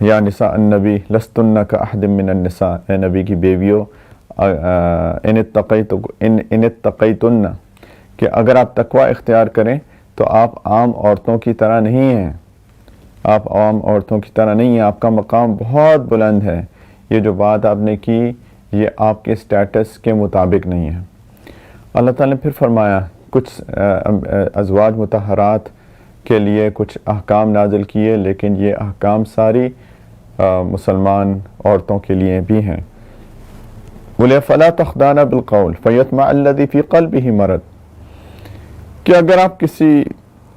یا نساء النبی لستن کاحد من النساء، اے نبی کی بیویوں، ان اتقیتن، کہ اگر آپ تقوی اختیار کریں تو آپ عام عورتوں کی طرح نہیں ہیں، آپ عام عورتوں کی طرح نہیں ہیں، آپ کا مقام بہت بلند ہے، یہ جو بات آپ نے کی یہ آپ کے سٹیٹس کے مطابق نہیں ہے۔ اللہ تعالیٰ نے پھر فرمایا کچھ ازواج مطہرات کے لیے کچھ احکام نازل کیے، لیکن یہ احکام ساری مسلمان عورتوں کے لیے بھی ہیں۔ بولے فلا تخضعن بالقول فیطمع الذی فی قلبہ مرض، کہ اگر آپ کسی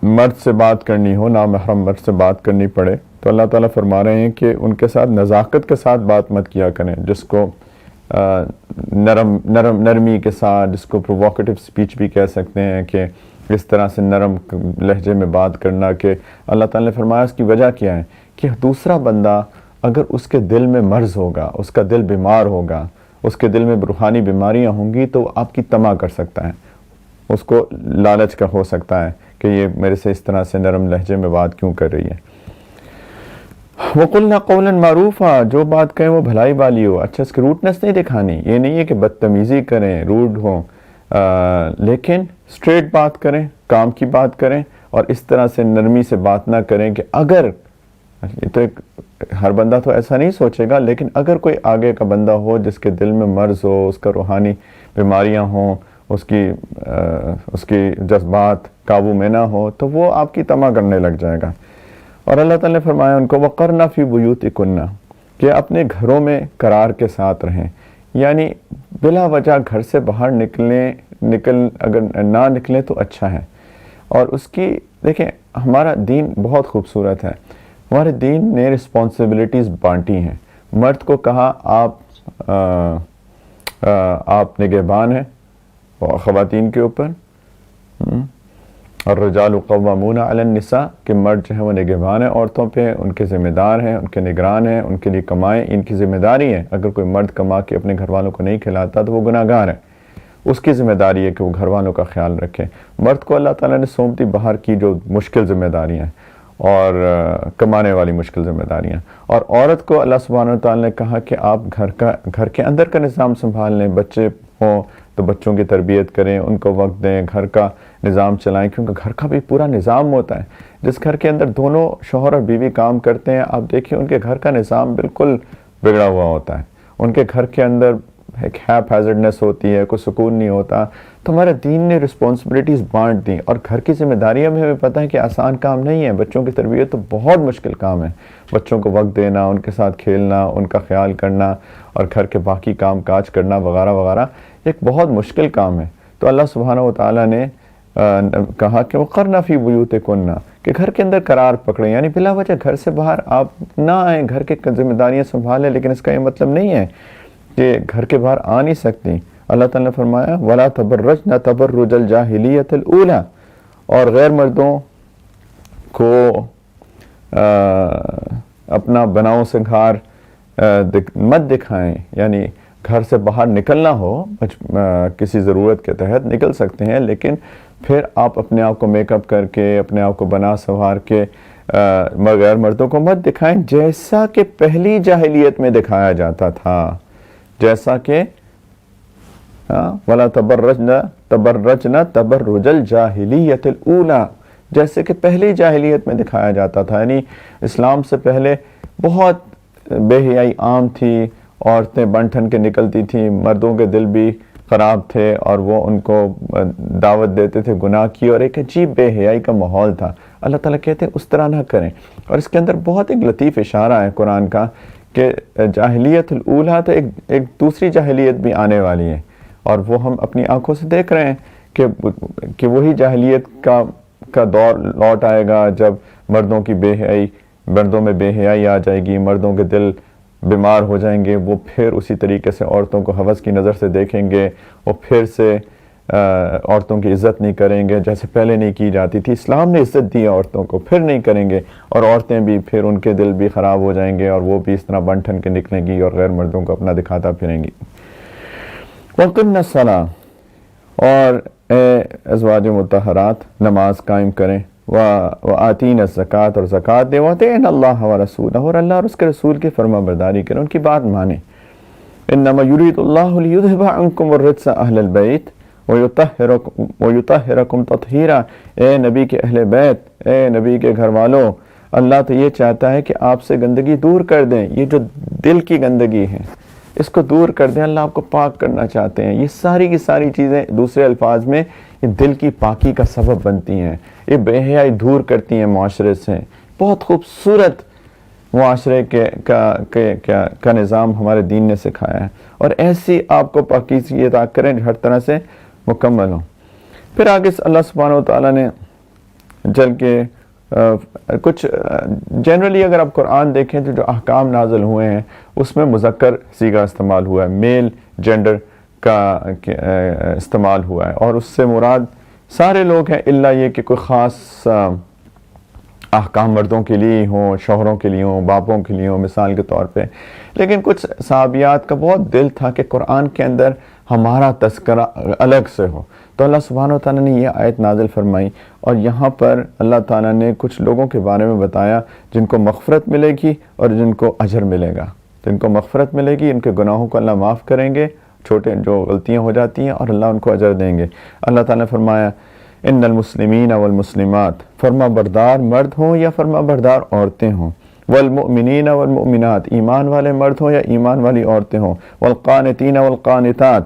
مرد سے بات کرنی ہو، نامحرم مرد سے بات کرنی پڑے، تو اللہ تعالیٰ فرما رہے ہیں کہ ان کے ساتھ نزاکت کے ساتھ بات مت کیا کریں، جس کو نرمی کے ساتھ، جس کو پرووکیٹو سپیچ بھی کہہ سکتے ہیں، کہ اس طرح سے نرم لہجے میں بات کرنا، کہ اللہ تعالیٰ نے فرمایا اس کی وجہ کیا ہے کہ دوسرا بندہ اگر اس کے دل میں مرض ہوگا، اس کا دل بیمار ہوگا، اس کے دل میں روحانی بیماریاں ہوں گی، تو آپ کی طمع کر سکتا ہے، اس کو لالچ کا ہو سکتا ہے کہ یہ میرے سے اس طرح سے نرم لہجے میں بات کیوں کر رہی ہے۔ وَقُلْنَا قَوْلًا مَعْرُوفًا، جو بات کہیں وہ بھلائی والی ہو، اچھا اس کی روٹنس نہیں دکھانی، یہ نہیں ہے کہ بدتمیزی کریں، روڈ ہوں، لیکن اسٹریٹ بات کریں، کام کی بات کریں، اور اس طرح سے نرمی سے بات نہ کریں کہ اگر، یہ تو ہر بندہ تو ایسا نہیں سوچے گا، لیکن اگر کوئی آگے کا بندہ ہو جس کے دل میں مرض ہو، اس کا روحانی بیماریاں ہوں، اس کی جذبات قابو میں نہ ہو، تو وہ آپ کی طمع کرنے لگ جائے گا۔ اور اللہ تعالیٰ نے فرمایا ان کو وَقَرْنَ فِي بُيُوتِكُنَّ، کہ اپنے گھروں میں قرار کے ساتھ رہیں، یعنی بلا وجہ گھر سے باہر اگر نہ نکلیں تو اچھا ہے۔ اور اس کی دیکھیں، ہمارا دین بہت خوبصورت ہے، ہمارے دین نے رسپانسبلٹیز بانٹی ہیں۔ مرد کو کہا آپ نگہبان ہیں خواتین کے اوپر، اور الرجال قوامون علی النساء، کہ مرد جو ہے وہ نگہبان ہیں عورتوں پہ، ان کے ذمہ دار ہیں، ان کے نگران ہیں، ان کے لیے کمائیں، ان کی ذمہ داری ہے۔ اگر کوئی مرد کما کے اپنے گھر والوں کو نہیں کھلاتا تو وہ گناہ گار ہے، اس کی ذمہ داری ہے کہ وہ گھر والوں کا خیال رکھے۔ مرد کو اللہ تعالیٰ نے سونپ دی باہر کی جو مشکل ذمہ داریاں اور کمانے والی مشکل ذمہ داریاں، اور عورت کو اللہ سبحانہ وتعالیٰ نے کہا کہ آپ گھر کے اندر کا نظام سنبھال لیں، بچے ہوں تو بچوں کی تربیت کریں، ان کو وقت دیں، گھر کا نظام چلائیں، کیونکہ گھر کا بھی پورا نظام ہوتا ہے۔ جس گھر کے اندر دونوں شوہر اور بیوی کام کرتے ہیں، آپ دیکھیں ان کے گھر کا نظام بالکل بگڑا ہوا ہوتا ہے، ان کے گھر کے اندر ایک ہیپ ہیزرڈنس ہوتی ہے، کوئی سکون نہیں ہوتا۔ تو ہمارے دین نے رسپانسبلٹیز بانٹ دیں، اور گھر کی ذمہ داریاں میں ہمیں پتہ ہے کہ آسان کام نہیں ہے، بچوں کی تربیت تو بہت مشکل کام ہے، بچوں کو وقت دینا، ان کے ساتھ کھیلنا، ان کا خیال کرنا، اور گھر کے باقی کام کاج کرنا وغیرہ وغیرہ، ایک بہت مشکل کام ہے۔ تو اللہ سبحانہ وتعالیٰ نے کہا کہ وَقَرْنَ فِي بُيُوتِكُنَّ، کہ گھر کے اندر قرار پکڑیں، یعنی بلا وجہ گھر سے باہر آپ نہ آئیں، گھر کے ذمہ داریاں سنبھالیں، لیکن اس کا یہ مطلب نہیں ہے کہ گھر کے باہر آ نہیں سکتی۔ اللہ تعالیٰ نے فرمایا وَلَا تَبَرَّجْنَ تَبَرُّجَ الْجَاهِلِيَّةِ الْأُولَى، اور غیر مردوں کو اپنا بناؤ سنگھار مت دکھائیں، یعنی گھر سے باہر نکلنا ہو کسی ضرورت کے تحت نکل سکتے ہیں، لیکن پھر آپ اپنے آپ کو میک اپ کر کے، اپنے آپ کو بنا سنوار کے غیر مردوں کو مت دکھائیں، جیسا کہ پہلی جاہلیت میں دکھایا جاتا تھا، جیسا کہ وَلَا تَبَرَّجْنَ تَبَرُّجَ الْجَاهِلِيَّةِ الْأُولَى، جیسے کہ پہلی جاہلیت میں دکھایا جاتا تھا، یعنی اسلام سے پہلے بہت بے حیائی عام تھی، عورتیں بن ٹھن کے نکلتی تھیں، مردوں کے دل بھی خراب تھے، اور وہ ان کو دعوت دیتے تھے گناہ کی، اور ایک عجیب بے حیائی کا ماحول تھا۔ اللہ تعالیٰ کہتے ہیں اس طرح نہ کریں، اور اس کے اندر بہت ایک لطیف اشارہ ہے قرآن کا کہ جاہلیت الاولیٰ تو ایک دوسری جاہلیت بھی آنے والی ہے، اور وہ ہم اپنی آنکھوں سے دیکھ رہے ہیں کہ وہی جاہلیت کا دور لوٹ آئے گا جب مردوں میں بے حیائی آ جائے گی، مردوں کے دل بیمار ہو جائیں گے، وہ پھر اسی طریقے سے عورتوں کو ہوس کی نظر سے دیکھیں گے، وہ پھر سے عورتوں کی عزت نہیں کریں گے جیسے پہلے نہیں کی جاتی تھی۔ اسلام نے عزت دی عورتوں کو، پھر نہیں کریں گے، اور عورتیں بھی پھر ان کے دل بھی خراب ہو جائیں گے، اور وہ بھی اس طرح بن ٹھن کے نکلیں گی اور غیر مردوں کو اپنا دکھاتا پھریں گی۔ وَقِمْنَ الصَّلَاةَ، اور اے ازواج مطہرات نماز قائم کریں، وآتین الزکات، اور زکات دے، وَأَطِیعْنَ اللَّهَ وَرَسُولَهُ، اور اللہ اور اس کے رسول کی فرما برداری کریں، ان کی بات مانیں۔ انما یرید اللہ لیذھب عنکم الرجس اہل البیت ویطہرکم تطہیرا، اے نبی کے اہل بیت، اے نبی کے گھر والوں، اللہ تو یہ چاہتا ہے کہ آپ سے گندگی دور کر دیں، یہ جو دل کی گندگی ہے اس کو دور کر دیں، اللہ آپ کو پاک کرنا چاہتے ہیں۔ یہ ساری کی ساری چیزیں دوسرے الفاظ میں یہ دل کی پاکی کا سبب بنتی ہیں، یہ بے حیائی دور کرتی ہیں معاشرے سے۔ بہت خوبصورت معاشرے کا نظام ہمارے دین نے سکھایا ہے، اور ایسی آپ کو پاکیزگی عطا کریں جو ہر طرح سے مکمل ہوں۔ پھر آگے اللہ سبحانہ و تعالیٰ نے چل کے کچھ جنرلی اگر آپ قرآن دیکھیں تو جو احکام نازل ہوئے ہیں اس میں مذکر صیغہ استعمال ہوا ہے، میل جینڈر کا استعمال ہوا ہے، اور اس سے مراد سارے لوگ ہیں الا یہ کہ کوئی خاص احکام مردوں کے لیے ہوں، شوہروں کے لیے ہوں، باپوں کے لیے ہوں مثال کے طور پہ۔ لیکن کچھ صحابیات کا بہت دل تھا کہ قرآن کے اندر ہمارا تذکرہ الگ سے ہو، تو اللہ سبحانہ و تعالیٰ نے یہ آیت نازل فرمائی، اور یہاں پر اللہ تعالیٰ نے کچھ لوگوں کے بارے میں بتایا جن کو مغفرت ملے گی اور جن کو اجر ملے گا۔ جن کو مغفرت ملے گی ان کے گناہوں کو اللہ معاف کریں گے، چھوٹے جو غلطیاں ہو جاتی ہیں، اور اللہ ان کو اجر دیں گے۔ اللہ تعالیٰ نے فرمایا ان المسلمین والمسلمات، فرما بردار مرد ہوں یا فرما بردار عورتیں ہوں، والمؤمنین والمؤمنات، ایمان والے مرد ہوں یا ایمان والی عورتیں ہوں، والقانتین والقانتات،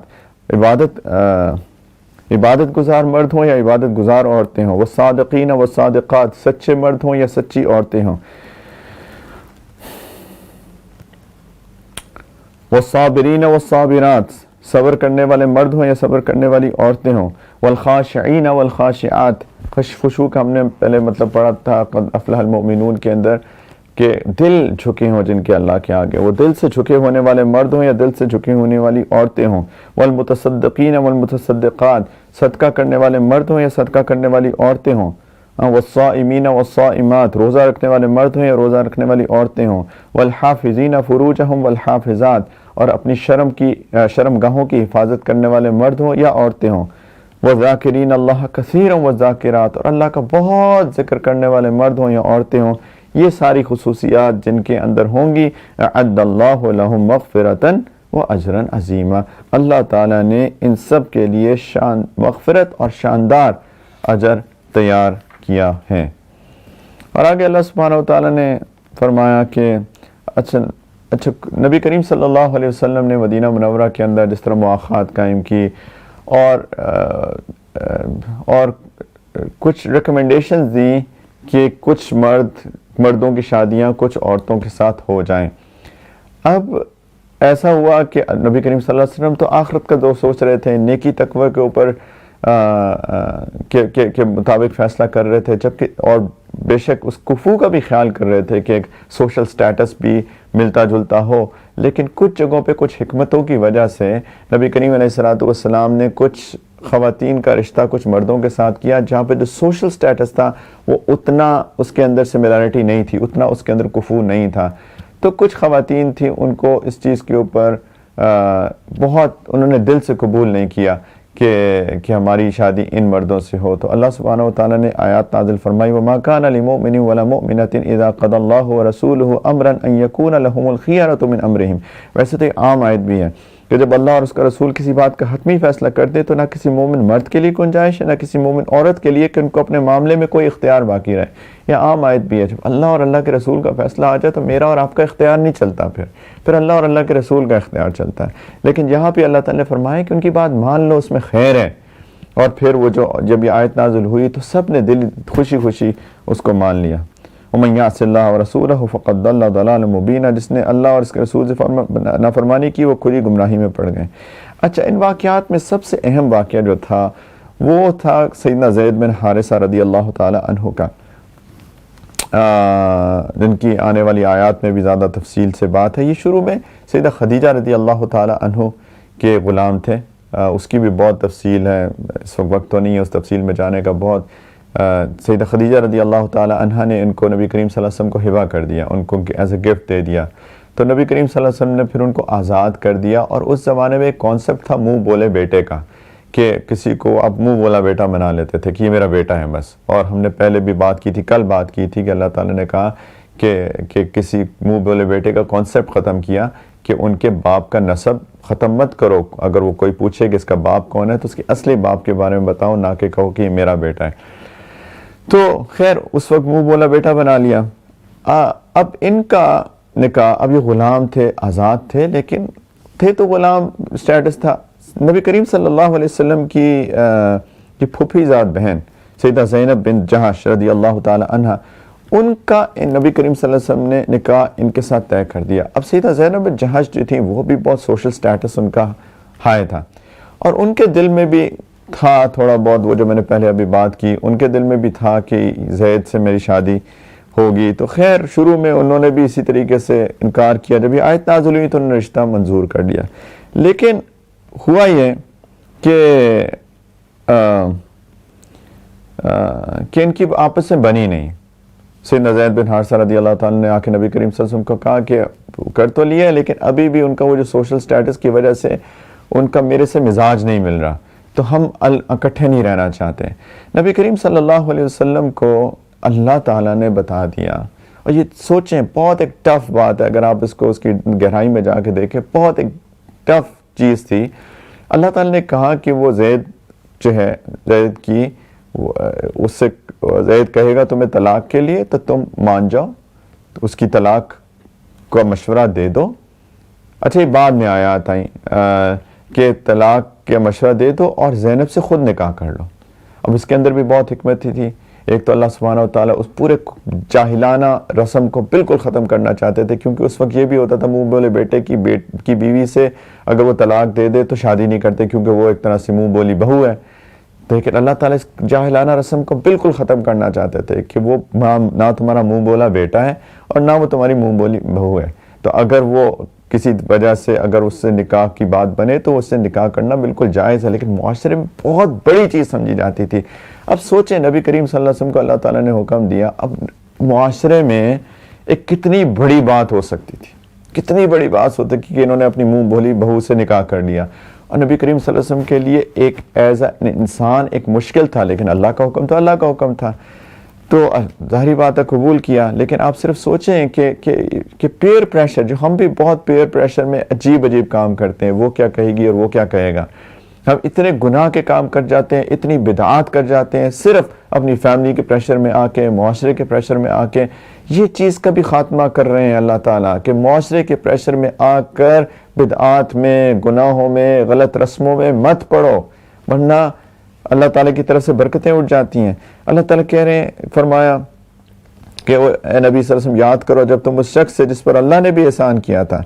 عبادت گزار مرد ہوں یا عبادت گزار عورتیں ہوں، والصادقین والصادقات، سچے مرد ہوں یا سچی عورتیں ہوں، والصابرین والصابرات، صبر کرنے والے مرد ہوں یا صبر کرنے والی عورتیں ہوں، والخاشعین والخاشعات، خشوع کا ہم نے پہلے مطلب پڑھا تھا قد افلح المؤمنون کے اندر کہ دل جھکے ہوں جن کے اللہ کے آگے، وہ دل سے جھکے ہونے والے مرد ہوں یا دل سے جھکے ہونے والی عورتیں ہوں، والمتصدقین والمتصدقات، صدقہ کرنے والے مرد ہوں یا صدقہ کرنے والی عورتیں ہوں، والصائمین والصائمات، روزہ رکھنے والے مرد ہوں یا روزہ رکھنے والی عورتیں ہوں، والحافظین فروجہم والحافظات، اور اپنی شرم گاہوں کی حفاظت کرنے والے مرد ہوں یا عورتیں ہوں، وذاکرین اللہ کثیرا والذاکرات، اور اللہ کا بہت ذکر کرنے والے مرد ہوں یا عورتیں ہوں۔ یہ ساری خصوصیات جن کے اندر ہوں گی، اعد اللہ لہم مغفرۃ واجرا عظیما، اللہ تعالیٰ نے ان سب کے لیے مغفرت اور شاندار اجر تیار کیا ہے۔ اور آگے اللہ سبحانہ و تعالیٰ نے فرمایا کہ اچھا نبی کریم صلی اللہ علیہ وسلم نے مدینہ منورہ کے اندر جس طرح مواخات قائم کی اور کچھ ریکمنڈیشنز دی کہ کچھ مردوں کی شادیاں کچھ عورتوں کے ساتھ ہو جائیں۔ اب ایسا ہوا کہ نبی کریم صلی اللہ علیہ وسلم تو آخرت کا جو سوچ رہے تھے، نیکی تقوی کے اوپر کے مطابق فیصلہ کر رہے تھے، جبکہ اور بے شک اس کفو کا بھی خیال کر رہے تھے کہ ایک سوشل سٹیٹس بھی ملتا جلتا ہو، لیکن کچھ جگہوں پہ کچھ حکمتوں کی وجہ سے نبی کریم علیہ السلام نے کچھ خواتین کا رشتہ کچھ مردوں کے ساتھ کیا جہاں پہ جو سوشل سٹیٹس تھا وہ اتنا اس کے اندر سملیرٹی نہیں تھی، اتنا اس کے اندر کفو نہیں تھا۔ تو کچھ خواتین تھیں ان کو اس چیز کے اوپر بہت انہوں نے دل سے قبول نہیں کیا کہ ہماری شادی ان مردوں سے ہو، تو اللہ سبحانہ و تعالیٰ نے آیات نازل فرمائی وَمَا كَانَ لِمُؤْمِنٍ وَلَا مُؤْمِنَةٍ إِذَا قَضَى اللَّهُ وَرَسُولُهُ أَمْرًا أَن يَكُونَ لَهُمُ الْخِيَرَةُ مِنْ أَمْرِهِمْ۔ ویسے تو ایک عام آیت بھی ہے کہ جب اللہ اور اس کا رسول کسی بات کا حتمی فیصلہ کرتے تو نہ کسی مومن مرد کے لیے گنجائش ہے نہ کسی مومن عورت کے لیے کہ ان کو اپنے معاملے میں کوئی اختیار باقی رہے۔ یہ عام آیت بھی ہے، جب اللہ اور اللہ کے رسول کا فیصلہ آ جائے تو میرا اور آپ کا اختیار نہیں چلتا، پھر اللہ اور اللہ کے رسول کا اختیار چلتا ہے۔ لیکن یہاں پہ اللہ تعالیٰ نے فرمایا کہ ان کی بات مان لو، اس میں خیر ہے۔ اور پھر وہ جب یہ آیت نازل ہوئی تو سب نے دل خوشی خوشی اس کو مان لیا۔ وَمَن يَعْصِ اللَّهَ وَرَسُولَهُ فَقَدْ ضَلَّ ضَلَالًا مُبِينًا، جس نے اللہ اور اس کے رسول سے نافرمانی کی وہ کھلی گمراہی میں پڑ گئے۔ اچھا، ان واقعات میں سب سے اہم واقعہ جو تھا وہ تھا سیدنا زید بن حارثہ رضی اللہ تعالی عنہ کا، جن کی آنے والی آیات میں بھی زیادہ تفصیل سے بات ہے۔ یہ شروع میں سیدہ خدیجہ رضی اللہ تعالی عنہ کے غلام تھے، اس کی بھی بہت تفصیل ہے، اس وقت تو نہیں ہے اس تفصیل میں جانے کا بہت۔ سیدہ خدیجہ رضی اللہ تعالی عنہ نے ان کو نبی کریم صلی اللہ علیہ وسلم کو ہبہ کر دیا، ان کو ایز اے گفٹ دے دیا، تو نبی کریم صلی اللہ علیہ وسلم نے پھر ان کو آزاد کر دیا۔ اور اس زمانے میں ایک کانسیپٹ تھا منہ بولے بیٹے کا، کہ کسی کو آپ منہ بولا بیٹا بنا لیتے تھے کہ یہ میرا بیٹا ہے بس. اور ہم نے پہلے بھی بات کی تھی, کل بات کی تھی کہ اللہ تعالیٰ نے کہا کہ کسی منہ بولے بیٹے کا کانسیپٹ ختم کیا کہ ان کے باپ کا نسب ختم مت کرو. اگر وہ کوئی پوچھے کہ اس کا باپ کون ہے تو اس کے اصلی باپ کے بارے میں بتاؤ, نہ کہ کہو کہ یہ میرا بیٹا ہے. تو خیر اس وقت منہ بولا بیٹا بنا لیا. اب ان کا نکاح, اب یہ غلام تھے, آزاد تھے, لیکن تھے تو غلام اسٹیٹس تھا. نبی کریم صلی اللہ علیہ وسلم کی پھوپھی زاد بہن سیدہ زینب بنت جہش رضی اللہ تعالی عنہ, ان کا نبی کریم صلی اللہ علیہ وسلم نے نکاح ان کے ساتھ طے کر دیا. اب سیدہ زینب بنت جہش جو تھیں وہ بھی بہت سوشل سٹیٹس ان کا ہائی تھا, اور ان کے دل میں بھی تھا تھوڑا بہت, وہ جو میں نے پہلے ابھی بات کی, ان کے دل میں بھی تھا کہ زید سے میری شادی ہوگی. تو خیر شروع میں انہوں نے بھی اسی طریقے سے انکار کیا. جب یہ آیت نازل ہوئی تو انہوں نے رشتہ منظور کر لیا. لیکن ہوا یہ کہ ان کی آپس میں بنی نہیں. سیدنا زید بن حارثہ رضی اللہ تعالیٰ نے آ کے نبی کریم صلی اللہ علیہ وسلم کو کہا کہ کر تو لیا ہے, لیکن ابھی بھی ان کا وہ جو سوشل سٹیٹس کی وجہ سے ان کا میرے سے مزاج نہیں مل رہا, تو ہم اکٹھے نہیں رہنا چاہتے. نبی کریم صلی اللہ علیہ وسلم کو اللہ تعالیٰ نے بتا دیا. اور یہ سوچیں, بہت ایک ٹف بات ہے, اگر آپ اس کو اس کی گہرائی میں جا کے دیکھیں, بہت ایک ٹف چیز تھی. اللہ تعالیٰ نے کہا کہ وہ زید جو ہے, زید کی اس سے زید کہے گا تمہیں طلاق کے لیے تو تم مان جاؤ, تو اس کی طلاق کا مشورہ دے دو. اچھا یہ بعد میں آیات آئیں کہ طلاق کا مشورہ دے دو اور زینب سے خود نکاح کر لو. اب اس کے اندر بھی بہت حکمت تھی. ایک تو اللہ سبحانہ و تعالیٰ اس پورے جاہلانہ رسم کو بالکل ختم کرنا چاہتے تھے, کیونکہ اس وقت یہ بھی ہوتا تھا منہ بولے بیٹے کی بیوی سے اگر وہ طلاق دے دے تو شادی نہیں کرتے, کیونکہ وہ ایک طرح سے منہ بولی بہو ہے. لیکن اللہ تعالیٰ اس جاہلانہ رسم کو بالکل ختم کرنا چاہتے تھے کہ وہ نہ تمہارا منہ بولا بیٹا ہے اور نہ وہ تمہاری منہ بولی بہو ہے. تو اگر وہ کسی وجہ سے اگر اس سے نکاح کی بات بنے تو اس سے نکاح کرنا بالکل جائز ہے, لیکن معاشرے میں بہت بڑی چیز سمجھی جاتی تھی. اب سوچیں نبی کریم صلی اللہ علیہ وسلم کو اللہ تعالیٰ نے حکم دیا, اب معاشرے میں ایک کتنی بڑی بات ہو سکتی تھی, کتنی بڑی بات ہوتی کہ انہوں نے اپنی منہ بولی بہو سے نکاح کر لیا. اور نبی کریم صلی اللہ علیہ وسلم کے لیے ایک ایز اے انسان ایک مشکل تھا, لیکن اللہ کا حکم تو اللہ کا حکم تھا, تو ظاہری بات ہے قبول کیا. لیکن آپ صرف سوچیں کہ پیئر پریشر, جو ہم بھی بہت پیئر پریشر میں عجیب کام کرتے ہیں, وہ کیا کہے گی اور وہ کیا کہے گا. ہم اتنے گناہ کے کام کر جاتے ہیں, اتنی بدعات کر جاتے ہیں, صرف اپنی فیملی کے پریشر میں آ کے, معاشرے کے پریشر میں آ کے. یہ چیز کا بھی خاتمہ کر رہے ہیں اللہ تعالیٰ کہ معاشرے کے پریشر میں آ کر بدعات میں, گناہوں میں, غلط رسموں میں مت پڑو, ورنہ اللہ تعالیٰ کی طرف سے برکتیں اٹھ جاتی ہیں. اللہ تعالیٰ کہہ رہے ہیں, فرمایا کہ اے نبی صلی اللہ علیہ وسلم یاد کرو جب تم اس شخص سے جس پر اللہ نے بھی احسان کیا تھا,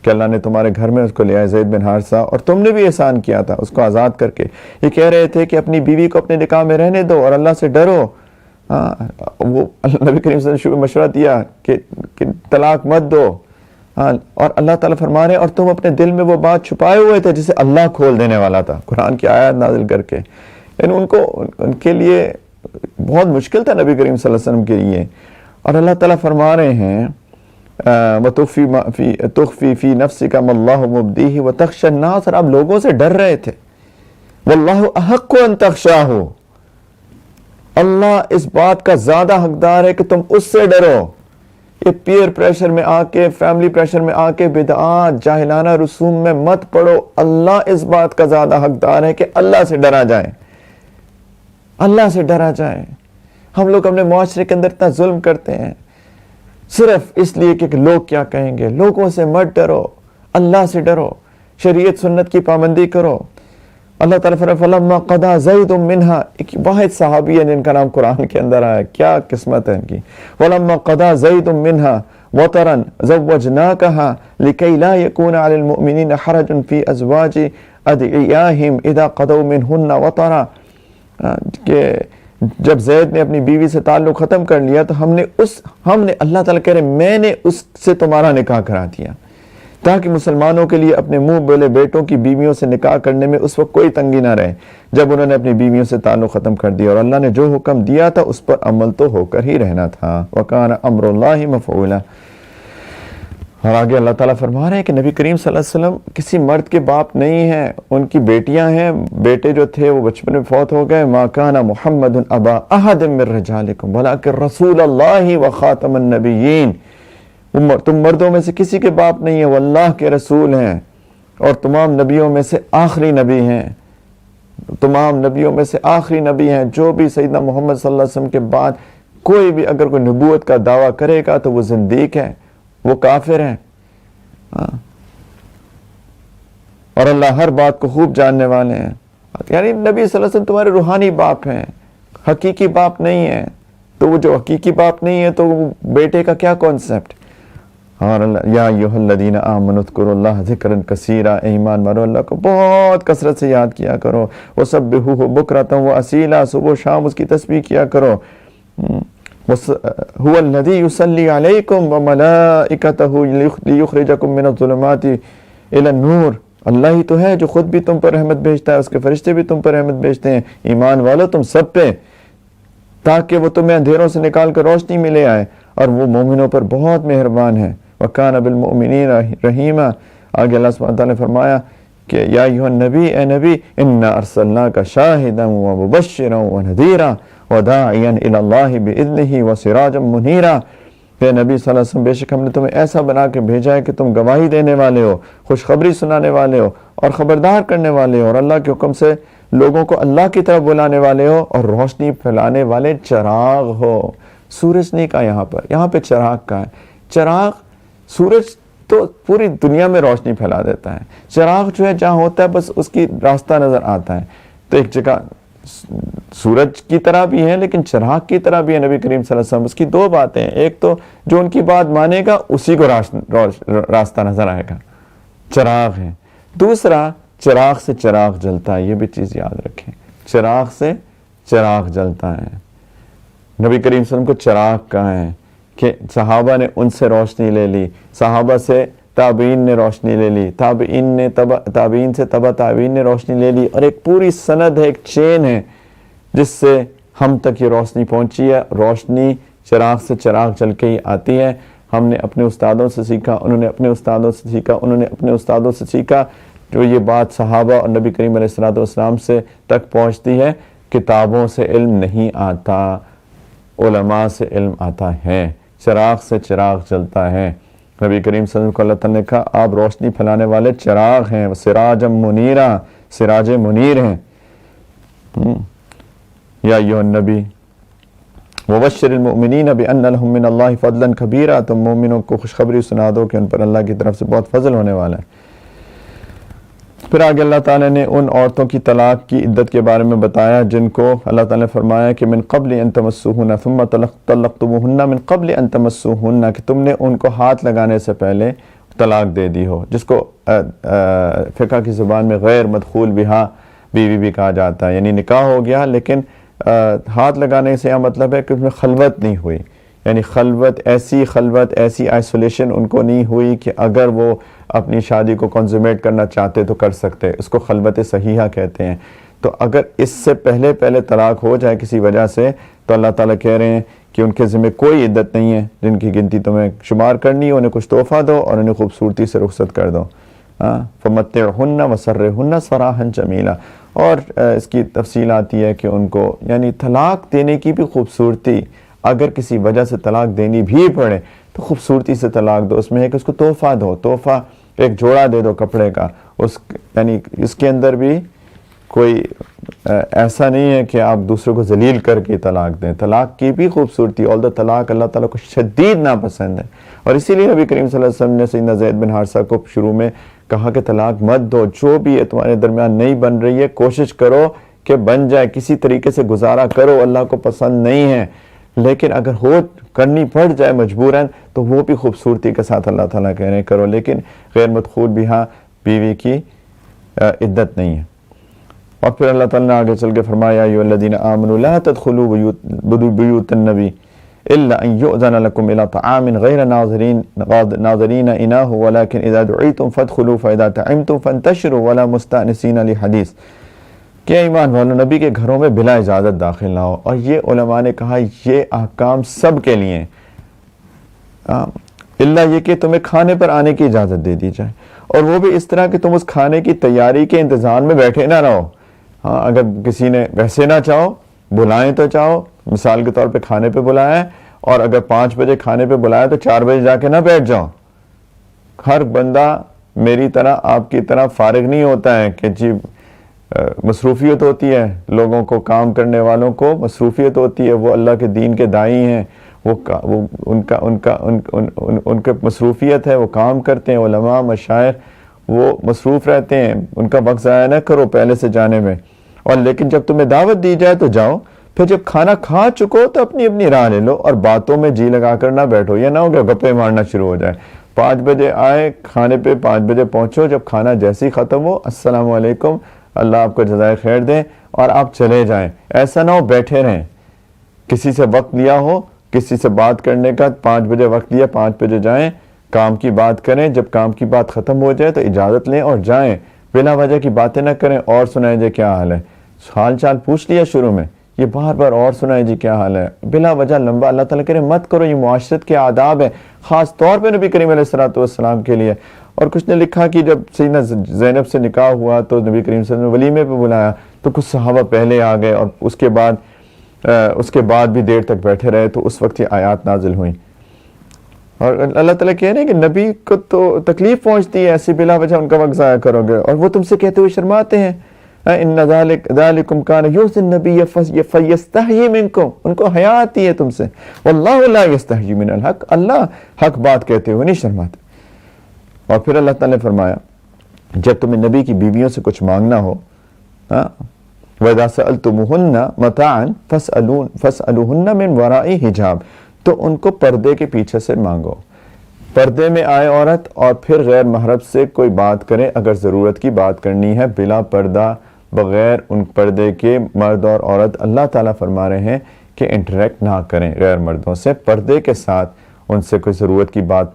کہ اللہ نے تمہارے گھر میں اس کو لے آئے زید بن حارثہ, اور تم نے بھی احسان کیا تھا اس کو آزاد کر کے. یہ کہہ رہے تھے کہ اپنی بیوی کو اپنے نکاح میں رہنے دو اور اللہ سے ڈرو. وہ نبی کریم صلی اللہ علیہ وسلم نے مشورہ دیا کہ طلاق مت دو. اور اللہ تعالیٰ فرما رہے ہیں اور تم اپنے دل میں وہ بات چھپائے ہوئے تھے جسے اللہ کھول دینے والا تھا, قرآن کی آیات نازل کر کے. یعنی ان کے لیے بہت مشکل تھا نبی کریم صلی اللہ علیہ وسلم کے لیے. اور اللہ تعالیٰ فرما رہے ہیں تخفی فی نفسک ما اللہ مبدیہ وتخشی الناس, اور آپ لوگوں سے ڈر رہے تھے. واللہ احق ان تخشاہ, اللہ اس بات کا زیادہ حقدار ہے کہ تم اس سے ڈرو. یہ پیئر پریشر میں آ کے, فیملی پریشر میں آ کے بدعات, جاہلانہ رسوم میں مت پڑو. اللہ اس بات کا زیادہ حقدار ہے کہ اللہ سے ڈرا جائے, اللہ سے ڈرا جائے. ہم لوگ اپنے معاشرے کے اندر اتنا ظلم کرتے ہیں صرف اس لیے کہ لوگ کیا کہیں گے. لوگوں سے مت ڈرو, اللہ سے ڈرو, شریعت سنت کی پابندی کرو. اللہ تعالیٰ فرماتا ہے فلما قضى زید منها, ایک واحد صحابی ہے جن کا نام قرآن کے اندر آیا, کیا قسمت ہے ان کی. فلما قضى زید منها وطرا زوجناكها لكي لا يكون على المؤمنين حرج في ازواج ادعيائهم اذا قضوا منهن وطرا, کہ جب زید نے اپنی بیوی سے تعلق ختم کر لیا تو ہم نے اللہ تعالیٰ کہہ رہے میں نے اس سے تمہارا نکاح کرا دیا, تاکہ مسلمانوں کے لیے اپنے منہ بولے بیٹوں کی بیویوں سے نکاح کرنے میں اس وقت کوئی تنگی نہ رہے جب انہوں نے اپنی بیویوں سے تعلق ختم کر دیا. اور اللہ نے جو حکم دیا تھا اس پر عمل تو ہو کر ہی رہنا تھا. وَكَانَ أَمْرُ اللَّهِ مَفْعُولًا. اور آگے اللہ تعالیٰ فرما رہے ہیں کہ نبی کریم صلی اللہ علیہ وسلم کسی مرد کے باپ نہیں ہیں، ان کی بیٹیاں ہیں، بیٹے جو تھے وہ بچپن میں فوت ہو گئے. ما کان محمد ابا احد من رجالکم ولکن رسول اللہ وخاتم النبیین. تم مردوں میں سے کسی کے باپ نہیں ہیں، وہ اللہ کے رسول ہیں اور تمام نبیوں میں سے آخری نبی ہیں. تمام نبیوں میں سے آخری نبی ہیں. جو بھی سیدنا محمد صلی اللہ علیہ وسلم کے بعد کوئی بھی اگر کوئی نبوت کا دعویٰ کرے گا تو وہ زندیق ہے، وہ کافر ہیں. اور اللہ ہر بات کو خوب جاننے والے ہیں. یعنی نبی صلی اللہ علیہ وسلم تمہارے روحانی باپ ہیں، حقیقی باپ نہیں ہیں. تو وہ جو حقیقی باپ نہیں ہے تو وہ بیٹے کا کیا کانسیپٹ. اور یا ایھا الذین آمنوا اذکروا اللہ ذکرا کثیرا، ایمان والو اللہ کو بہت کثرت سے یاد کیا کرو. وسبحوہ بکرۃ واصیلا، صبح و شام اس کی تسبیح کیا کرو. هو الذی یصلی علیکم وملائکتہ لیخرجکم من الظلمات الی النور. اللہ ہی تو ہے جو خود بھی تم پر رحمت بھیجتا ہے، اس کے فرشتے بھی تم پر رحمت بھیجتے ہیں. ایمان والو تم سب پہ، تاکہ وہ تمہیں اندھیروں سے نکال کر روشنی میں لے آئے، اور وہ مومنوں پر بہت مہربان ہے. وَكَانَ بِالْمُؤْمِنِينَ رَحِيمًا. آگے اللہ سبحانہ تعالیٰ نے فرمایا کہ یا ایھا النبی، اے نبی، اِنَّا أَرْسَلْنَاكَ شَاهِدًا وَمُبَشِّرًا وَنَذِيرًا وَدَاعِيًا إِلَى اللَّهِ بِإِذْنِهِ وَسِرَاجًا مُنِيرًا. کہ نبی صلی اللہ علیہ وسلم بے شک ہم نے تمہیں ایسا بنا کے بھیجا ہے کہ تم گواہی دینے والے ہو، خوشخبری سنانے والے ہو اور خبردار کرنے والے ہو، اور اللہ کے حکم سے لوگوں کو اللہ کی طرف بلانے والے ہو، اور روشنی پھیلانے والے چراغ ہو. سورج نہیں کہا یہاں پہ چراغ کا ہے. چراغ، سورج تو پوری دنیا میں روشنی پھیلا دیتا ہے. چراغ جو ہے جہاں ہوتا ہے بس اس کی راستہ نظر آتا ہے. تو ایک جگہ سورج کی طرح بھی ہے لیکن چراغ کی طرح بھی ہے نبی کریم صلی اللہ علیہ وسلم. اس کی دو باتیں ہیں. ایک تو جو ان کی بات مانے گا اسی کو راستہ نظر آئے گا، چراغ ہے. دوسرا، چراغ سے چراغ جلتا ہے. یہ بھی چیز یاد رکھیں، چراغ سے چراغ جلتا ہے. نبی کریم صلی اللہ علیہ وسلم کو چراغ کہا ہے کہ صحابہ نے ان سے روشنی لے لی، صحابہ سے تابعین نے روشنی لے لی، تابعین سے تابعین نے روشنی لے لی، اور ایک پوری سند ہے، ایک چین ہے جس سے ہم تک یہ روشنی پہنچی ہے. روشنی چراغ سے چراغ جل کے ہی آتی ہے. ہم نے اپنے استادوں سے سیکھا، انہوں نے اپنے استادوں سے سیکھا، انہوں نے اپنے استادوں سے سیکھا. جو یہ بات صحابہ اور نبی کریم علیہ الصلوۃ والسلام سے تک پہنچتی ہے. کتابوں سے علم نہیں آتا، علماء سے علم آتا ہے. چراغ سے چراغ جلتا ہے. نبی کریم صلی اللہ علیہ وسلم کو اللہ تعالیٰ نے کہا آپ روشنی پھیلانے والے چراغ ہیں. سراجا منیرا، سراج منیر ہیں. یا ایھا النبی وبشر المؤمنین بان لهم من اللہ فضلا کبیرا. تم مومنوں کو خوشخبری سنا دو کہ ان پر اللہ کی طرف سے بہت فضل ہونے والا ہے. پھر آگے اللہ تعالیٰ نے ان عورتوں کی طلاق کی عدت کے بارے میں بتایا جن کو اللہ تعالیٰ نے فرمایا کہ من قبل ان تمسوہن ثم طلقتموہن من قبل ان تمسوہن، کہ تم نے ان کو ہاتھ لگانے سے پہلے طلاق دے دی ہو، جس کو فقہ کی زبان میں غیر مدخول بہا بیوی بھی کہا جاتا ہے. یعنی نکاح ہو گیا لیکن ہاتھ لگانے سے یہ مطلب ہے کہ اس میں خلوت نہیں ہوئی. یعنی خلوت، ایسی آئسولیشن ان کو نہیں ہوئی کہ اگر وہ اپنی شادی کو کنزومیٹ کرنا چاہتے تو کر سکتے. اس کو خلوت صحیحہ کہتے ہیں. تو اگر اس سے پہلے طلاق ہو جائے کسی وجہ سے تو اللہ تعالیٰ کہہ رہے ہیں کہ ان کے ذمہ کوئی عدت نہیں ہے جن کی گنتی تمہیں شمار کرنی ہے. انہیں کچھ تحفہ دو اور انہیں خوبصورتی سے رخصت کر دو. فمتعہن وسرہن سراحا جمیلا. اور اس کی تفصیل آتی ہے کہ ان کو یعنی طلاق دینے کی بھی خوبصورتی، اگر کسی وجہ سے طلاق دینی بھی پڑے تو خوبصورتی سے طلاق دو. اس میں ہے کہ اس کو تحفہ دو، تحفہ ایک جوڑا دے دو کپڑے کا. یعنی اس کے اندر بھی کوئی ایسا نہیں ہے کہ آپ دوسرے کو ذلیل کر کے طلاق دیں. طلاق کی بھی خوبصورتی، اور طلاق اللہ تعالیٰ کو شدید ناپسند ہے. اور اسی لیے نبی کریم صلی اللہ علیہ وسلم نے سیدنا زید بن حارثہ کو شروع میں کہا کہ طلاق مت دو. جو بھی ہے تمہارے درمیان نہیں بن رہی ہے کوشش کرو کہ بن جائے، کسی طریقے سے گزارا کرو. اللہ کو پسند نہیں ہے لیکن اگر کرنی پڑ جائے مجبوراً تو وہ بھی خوبصورتی کے ساتھ اللہ تعالیٰ کہہ رہے ہیں کرو. لیکن غیر مدخول بہا بیوی کی عدت نہیں ہے. اور پھر اللہ تعالیٰ نے آگے چل کے فرمایا یا ایھا الذین آمنوا لا تدخلوا بیوت النبی الا ان یؤذن لکم الی طعام غیر ناظرین اناہ ولکن اذا دعیتم فادخلوا فاذا طعمتم فانتشروا ولا مستأنسین لحدیث. کہ ایمان والو نبی کے گھروں میں بلا اجازت داخل نہ ہو. اور یہ علماء نے کہا یہ احکام سب کے لیے اللہ یہ کہ تمہیں کھانے پر آنے کی اجازت دے دی جائے، اور وہ بھی اس طرح کہ تم اس کھانے کی تیاری کے انتظار میں بیٹھے نہ رہو. ہاں اگر کسی نے ویسے نہ چاہو بلائیں تو چاہو، مثال کے طور پہ کھانے پہ بلایا ہے اور اگر 5 بجے کھانے پہ بلایا تو 4 بجے جا کے نہ بیٹھ جاؤ. ہر بندہ میری طرح آپ کی طرح فارغ نہیں ہوتا ہے کہ جی مصروفیت ہوتی ہے، لوگوں کو کام کرنے والوں کو مصروفیت ہوتی ہے، وہ اللہ کے دین کے داعی ہیں، ان کے مصروفیت ہے، وہ کام کرتے ہیں، علماء مشائخ وہ مصروف رہتے ہیں، ان کا وقت ضائع نہ کرو پہلے سے جانے میں. اور لیکن جب تمہیں دعوت دی جائے تو جاؤ، پھر جب کھانا کھا چکو تو اپنی اپنی راہ لے لو اور باتوں میں جی لگا کر نہ بیٹھو. یہ نہ ہو کہ گپے مارنا شروع ہو جائے. 5 بجے آئے کھانے پہ، 5 بجے پہنچو، جب کھانا جیسے ہی ختم ہو السلام علیکم، اللہ آپ کو جزائے خیر دیں، اور آپ چلے جائیں. ایسا نہ ہو بیٹھے رہیں. کسی سے وقت لیا ہو، کسی سے بات کرنے کا 5 بجے وقت لیا، 5 بجے جائیں، کام کی بات کریں، جب کام کی بات ختم ہو جائے تو اجازت لیں اور جائیں. بلا وجہ کی باتیں نہ کریں. اور سنائیں جی کیا حال ہے، حال چال پوچھ لیا شروع میں، یہ بار بار اور سنائیں جی کیا حال ہے، بلا وجہ لمبا. اللہ تعالیٰ کہہ رہے مت کرو، یہ معاشرت کے آداب ہیں، خاص طور پہ نبی کریم علیہ السلام کے لیے. اور کچھ نے لکھا کہ جب سیدنا زینب سے نکاح ہوا تو نبی کریم صلی اللہ علیہ وسلم نے ولیمے پہ بلایا تو کچھ صحابہ پہلے آ گئے، اور اس کے بعد بھی دیر تک بیٹھے رہے، تو اس وقت یہ آیات نازل ہوئیں. اور اللہ تعالیٰ کہہ رہے ہیں کہ نبی کو تو تکلیف پہنچتی ہے ایسی بلا وجہ ان کا وقت ضائع کرو گے، اور وہ تم سے کہتے ہوئے شرماتے ہیں. ان ذالکم کان یؤذی النبی فیستحیی منکم، ان کو حیا آتی ہے تم سے. واللہ لا یستحیی من الحق، اللہ حق بات کہتے ہوئے نہیں شرماتے. اور پھر اللہ تعالیٰ نے فرمایا جب تمہیں نبی کی بیویوں سے کچھ مانگنا ہو، وَإِذَا سَأَلْتُمُوهُنَّ مَتَاعًا فَاسْأَلُوهُنَّ مِنْ وَرَاءِ حجاب، تو ان کو پردے کے پیچھے سے مانگو. پردے میں آئے عورت اور پھر غیر محرم سے کوئی بات کرے، اگر ضرورت کی بات کرنی ہے بلا پردہ بغیر ان پردے کے مرد اور عورت اللہ تعالیٰ فرما رہے ہیں کہ انٹریکٹ نہ کریں غیر مردوں سے. پردے کے ساتھ ان سے کوئی ضرورت کی بات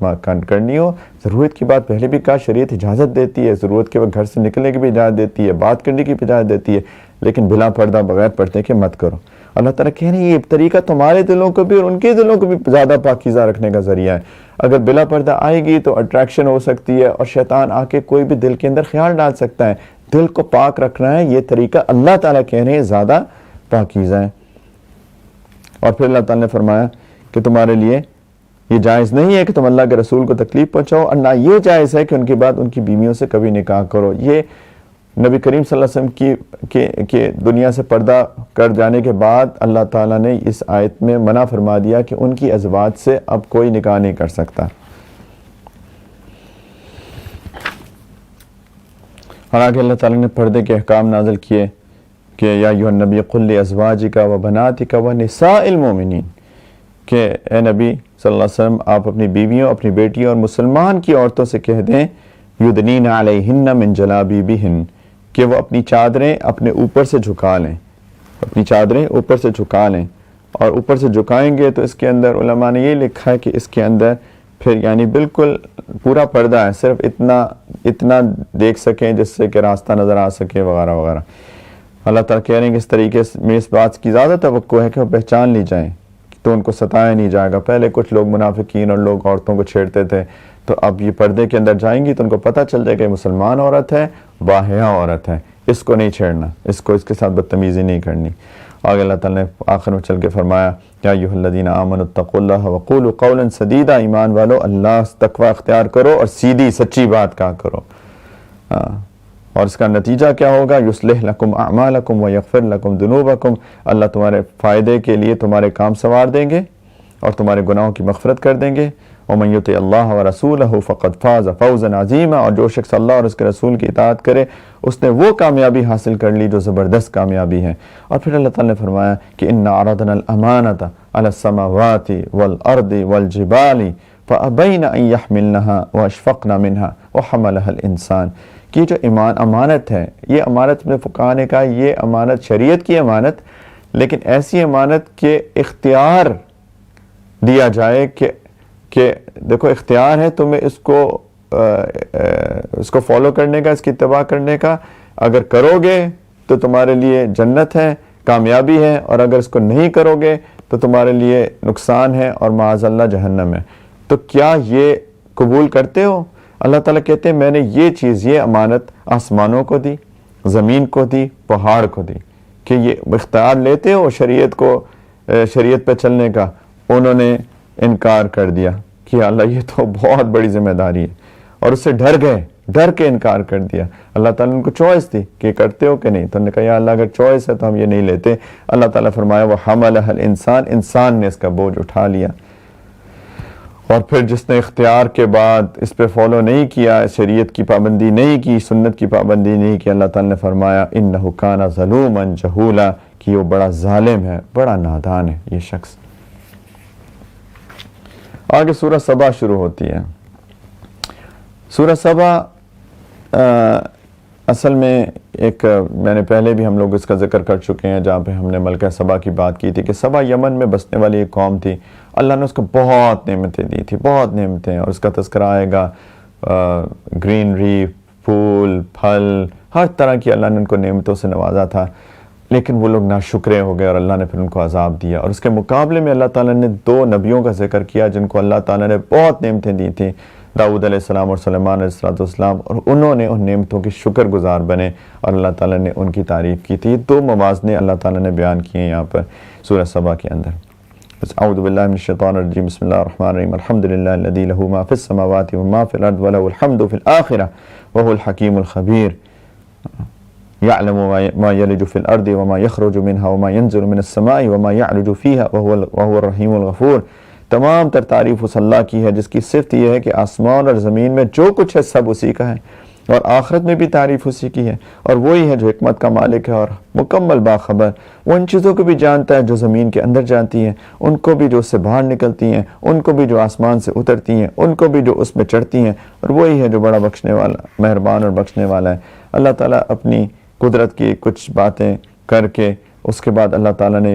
کرنی ہو، ضرورت کی بات پہلے بھی کہا شریعت اجازت دیتی ہے، ضرورت کے وقت گھر سے نکلنے کی بھی اجازت دیتی ہے، بات کرنے کی بھی اجازت دیتی ہے، لیکن بلا پردہ بغیر پردے کے مت کرو. اللہ تعالیٰ کہہ رہے ہیں یہ طریقہ تمہارے دلوں کو بھی اور ان کے دلوں کو بھی زیادہ پاکیزہ رکھنے کا ذریعہ ہے. اگر بلا پردہ آئے گی تو اٹریکشن ہو سکتی ہے، اور شیطان آ کے کوئی بھی دل کے اندر خیال ڈال سکتا ہے. دل کو پاک رکھنا ہے، یہ طریقہ اللہ تعالیٰ کہہ رہے ہیں زیادہ پاکیزہ ہے. اور پھر اللہ تعالیٰ نے فرمایا کہ تمہارے لیے یہ جائز نہیں ہے کہ تم اللہ کے رسول کو تکلیف پہنچاؤ، اور نہ یہ جائز ہے کہ ان کے بعد ان کی بیویوں سے کبھی نکاح کرو. یہ نبی کریم صلی اللہ علیہ وسلم کی دنیا سے پردہ کر جانے کے بعد اللہ تعالیٰ نے اس آیت میں منع فرما دیا کہ ان کی ازواج سے اب کوئی نکاح نہیں کر سکتا. حالانکہ اللہ تعالیٰ نے پردے کے احکام نازل کیے کہ یا ایھا النبی قل لازواجک و بناتک و نساء المؤمنین، کہ اے نبی صلی اللہ علیہ وسلم آپ اپنی بیویوں، اپنی بیٹیوں اور مسلمان کی عورتوں سے کہہ دیں یدنین علیہن من جلابیبہن، کہ وہ اپنی چادریں اپنے اوپر سے جھکا لیں، اپنی چادریں اوپر سے جھکا لیں. اور اوپر سے جھکائیں گے تو اس کے اندر علماء نے یہ لکھا ہے کہ اس کے اندر پھر یعنی بالکل پورا پردہ ہے، صرف اتنا دیکھ سکیں جس سے کہ راستہ نظر آ سکے وغیرہ وغیرہ. اللہ تعالیٰ کہہ رہے ہیں کہ اس طریقے میں اس بات کی زیادہ توقع ہے کہ وہ پہچان لی جائیں تو ان کو ستایا نہیں جائے گا. پہلے کچھ لوگ منافقین اور لوگ عورتوں کو چھیڑتے تھے، تو اب یہ پردے کے اندر جائیں گی تو ان کو پتہ چل جائے کہ مسلمان عورت ہے، باحیا عورت ہے، اس کو نہیں چھیڑنا، اس کے ساتھ بدتمیزی نہیں کرنی. آگے اللہ تعالیٰ نے آخر میں چل کے فرمایا یا ایھا الذین آمنوا اتقوا اللہ وقولوا قولا سدیدا، ایمان والو اللہ تقوی اختیار کرو اور سیدھی سچی بات کہا کرو. اور اس کا نتیجہ کیا ہوگا؟ یصلح لکم اعمالکم ویغفر لکم ذنوبکم، اللہ تمہارے فائدے کے لیے تمہارے کام سنوار دیں گے اور تمہارے گناہوں کی مغفرت کر دیں گے. ومن یطع اللہ ورسولہ فقد فاز فوزا عظیما، اور جو شخص اللہ اور اس کے رسول کی اطاعت کرے اس نے وہ کامیابی حاصل کر لی جو زبردست کامیابی ہے. اور پھر اللہ تعالیٰ نے فرمایا کہ انا عرضنا الامانۃ علی السماوات والارض والجبال فابین ان یحملنها واشفقن منها وحملها الانسان، کہ جو امانت ہے، یہ امانت میں فقہاء نے کہا یہ امانت شریعت کی امانت، لیکن ایسی امانت کے اختیار دیا جائے کہ دیکھو اختیار ہے تمہیں اس کو فالو کرنے کا، اس کی اتباع کرنے کا، اگر کرو گے تو تمہارے لیے جنت ہے، کامیابی ہے، اور اگر اس کو نہیں کرو گے تو تمہارے لیے نقصان ہے اور معاذ اللہ جہنم ہے. تو کیا یہ قبول کرتے ہو؟ اللہ تعالیٰ کہتے ہیں میں نے یہ چیز، یہ امانت آسمانوں کو دی، زمین کو دی، پہاڑ کو دی، کہ یہ اختیار لیتے ہو شریعت پہ چلنے کا؟ انہوں نے انکار کر دیا کہ اللہ یہ تو بہت بڑی ذمہ داری ہے، اور اس سے ڈر کے انکار کر دیا۔ اللہ تعالیٰ نے ان کو چوائس دی کہ کرتے ہو کہ نہیں، تو انہوں نے کہا یا اللہ اگر چوائس ہے تو ہم یہ نہیں لیتے۔ اللہ تعالیٰ فرمایا وَحَمَلَهَا الْإِنسان، انسان نے اس کا بوجھ اٹھا لیا، اور پھر جس نے اختیار کے بعد اس پہ فالو نہیں کیا، شریعت کی پابندی نہیں کی، سنت کی پابندی نہیں کی، اللہ تعالیٰ نے فرمایا إِنَّهُ كَانَ ظَلُومًا جَهُولًا، کہ وہ بڑا ظالم ہے، بڑا نادان ہے یہ شخص۔ آگے سورہ سبا شروع ہوتی ہے۔ سورہ سبا اصل میں ایک، میں نے پہلے بھی ہم لوگ اس کا ذکر کر چکے ہیں جہاں پہ ہم نے ملکہ سبا کی بات کی تھی کہ سبا یمن میں بسنے والی ایک قوم تھی۔ اللہ نے اس کو بہت نعمتیں دی تھی، بہت نعمتیں، اور اس کا تذکرہ آئے گا، گرینری، پھول، پھل، ہر طرح کی اللہ نے ان کو نعمتوں سے نوازا تھا، لیکن وہ لوگ ناشکرے ہو گئے اور اللہ نے پھر ان کو عذاب دیا۔ اور اس کے مقابلے میں اللہ تعالیٰ نے 2 نبیوں کا ذکر کیا جن کو اللہ تعالیٰ نے بہت نعمتیں دی تھیں، داؤد علیہ السلام اور سلیمان علیہ السلام، اور انہوں نے ان نعمتوں کی شکر گزار بنے اور اللہ تعالیٰ نے ان کی تعریف کی تھی۔ 2 موازنے اللہ تعالیٰ نے بیان کیے ہیں یہاں پر سورہ سبا کے اندر۔ اعوذ باللہ من الشیطان الرجیم، بسم اللہ الرحمن الرحیم، الحمدللہ الذی لہ ما فی السماوات وما فی الارض ولہ الحمد فی الآخرہ وہو الحکیم الخبیر، یعلم ما یلج فی الارض وما یخرج منها وما ینزل من السماء وما یعرج فیہا وہو الرحیم الغفور۔ تمام تر تعریف اس اللہ کی ہے جس کی صفت یہ ہے کہ آسمان اور زمین میں جو کچھ ہے سب اسی کا ہے، اور آخرت میں بھی تعریف اسی کی ہے، اور وہی ہے جو حکمت کا مالک ہے اور مکمل باخبر۔ وہ ان چیزوں کو بھی جانتا ہے جو زمین کے اندر جانتی ہیں، ان کو بھی جو اس سے باہر نکلتی ہیں، ان کو بھی جو آسمان سے اترتی ہیں، ان کو بھی جو اس میں چڑھتی ہیں، اور وہی ہے جو بڑا بخشنے والا، مہربان اور بخشنے والا ہے۔ اللہ تعالیٰ اپنی قدرت کی کچھ باتیں کر کے اس کے بعد اللہ تعالیٰ نے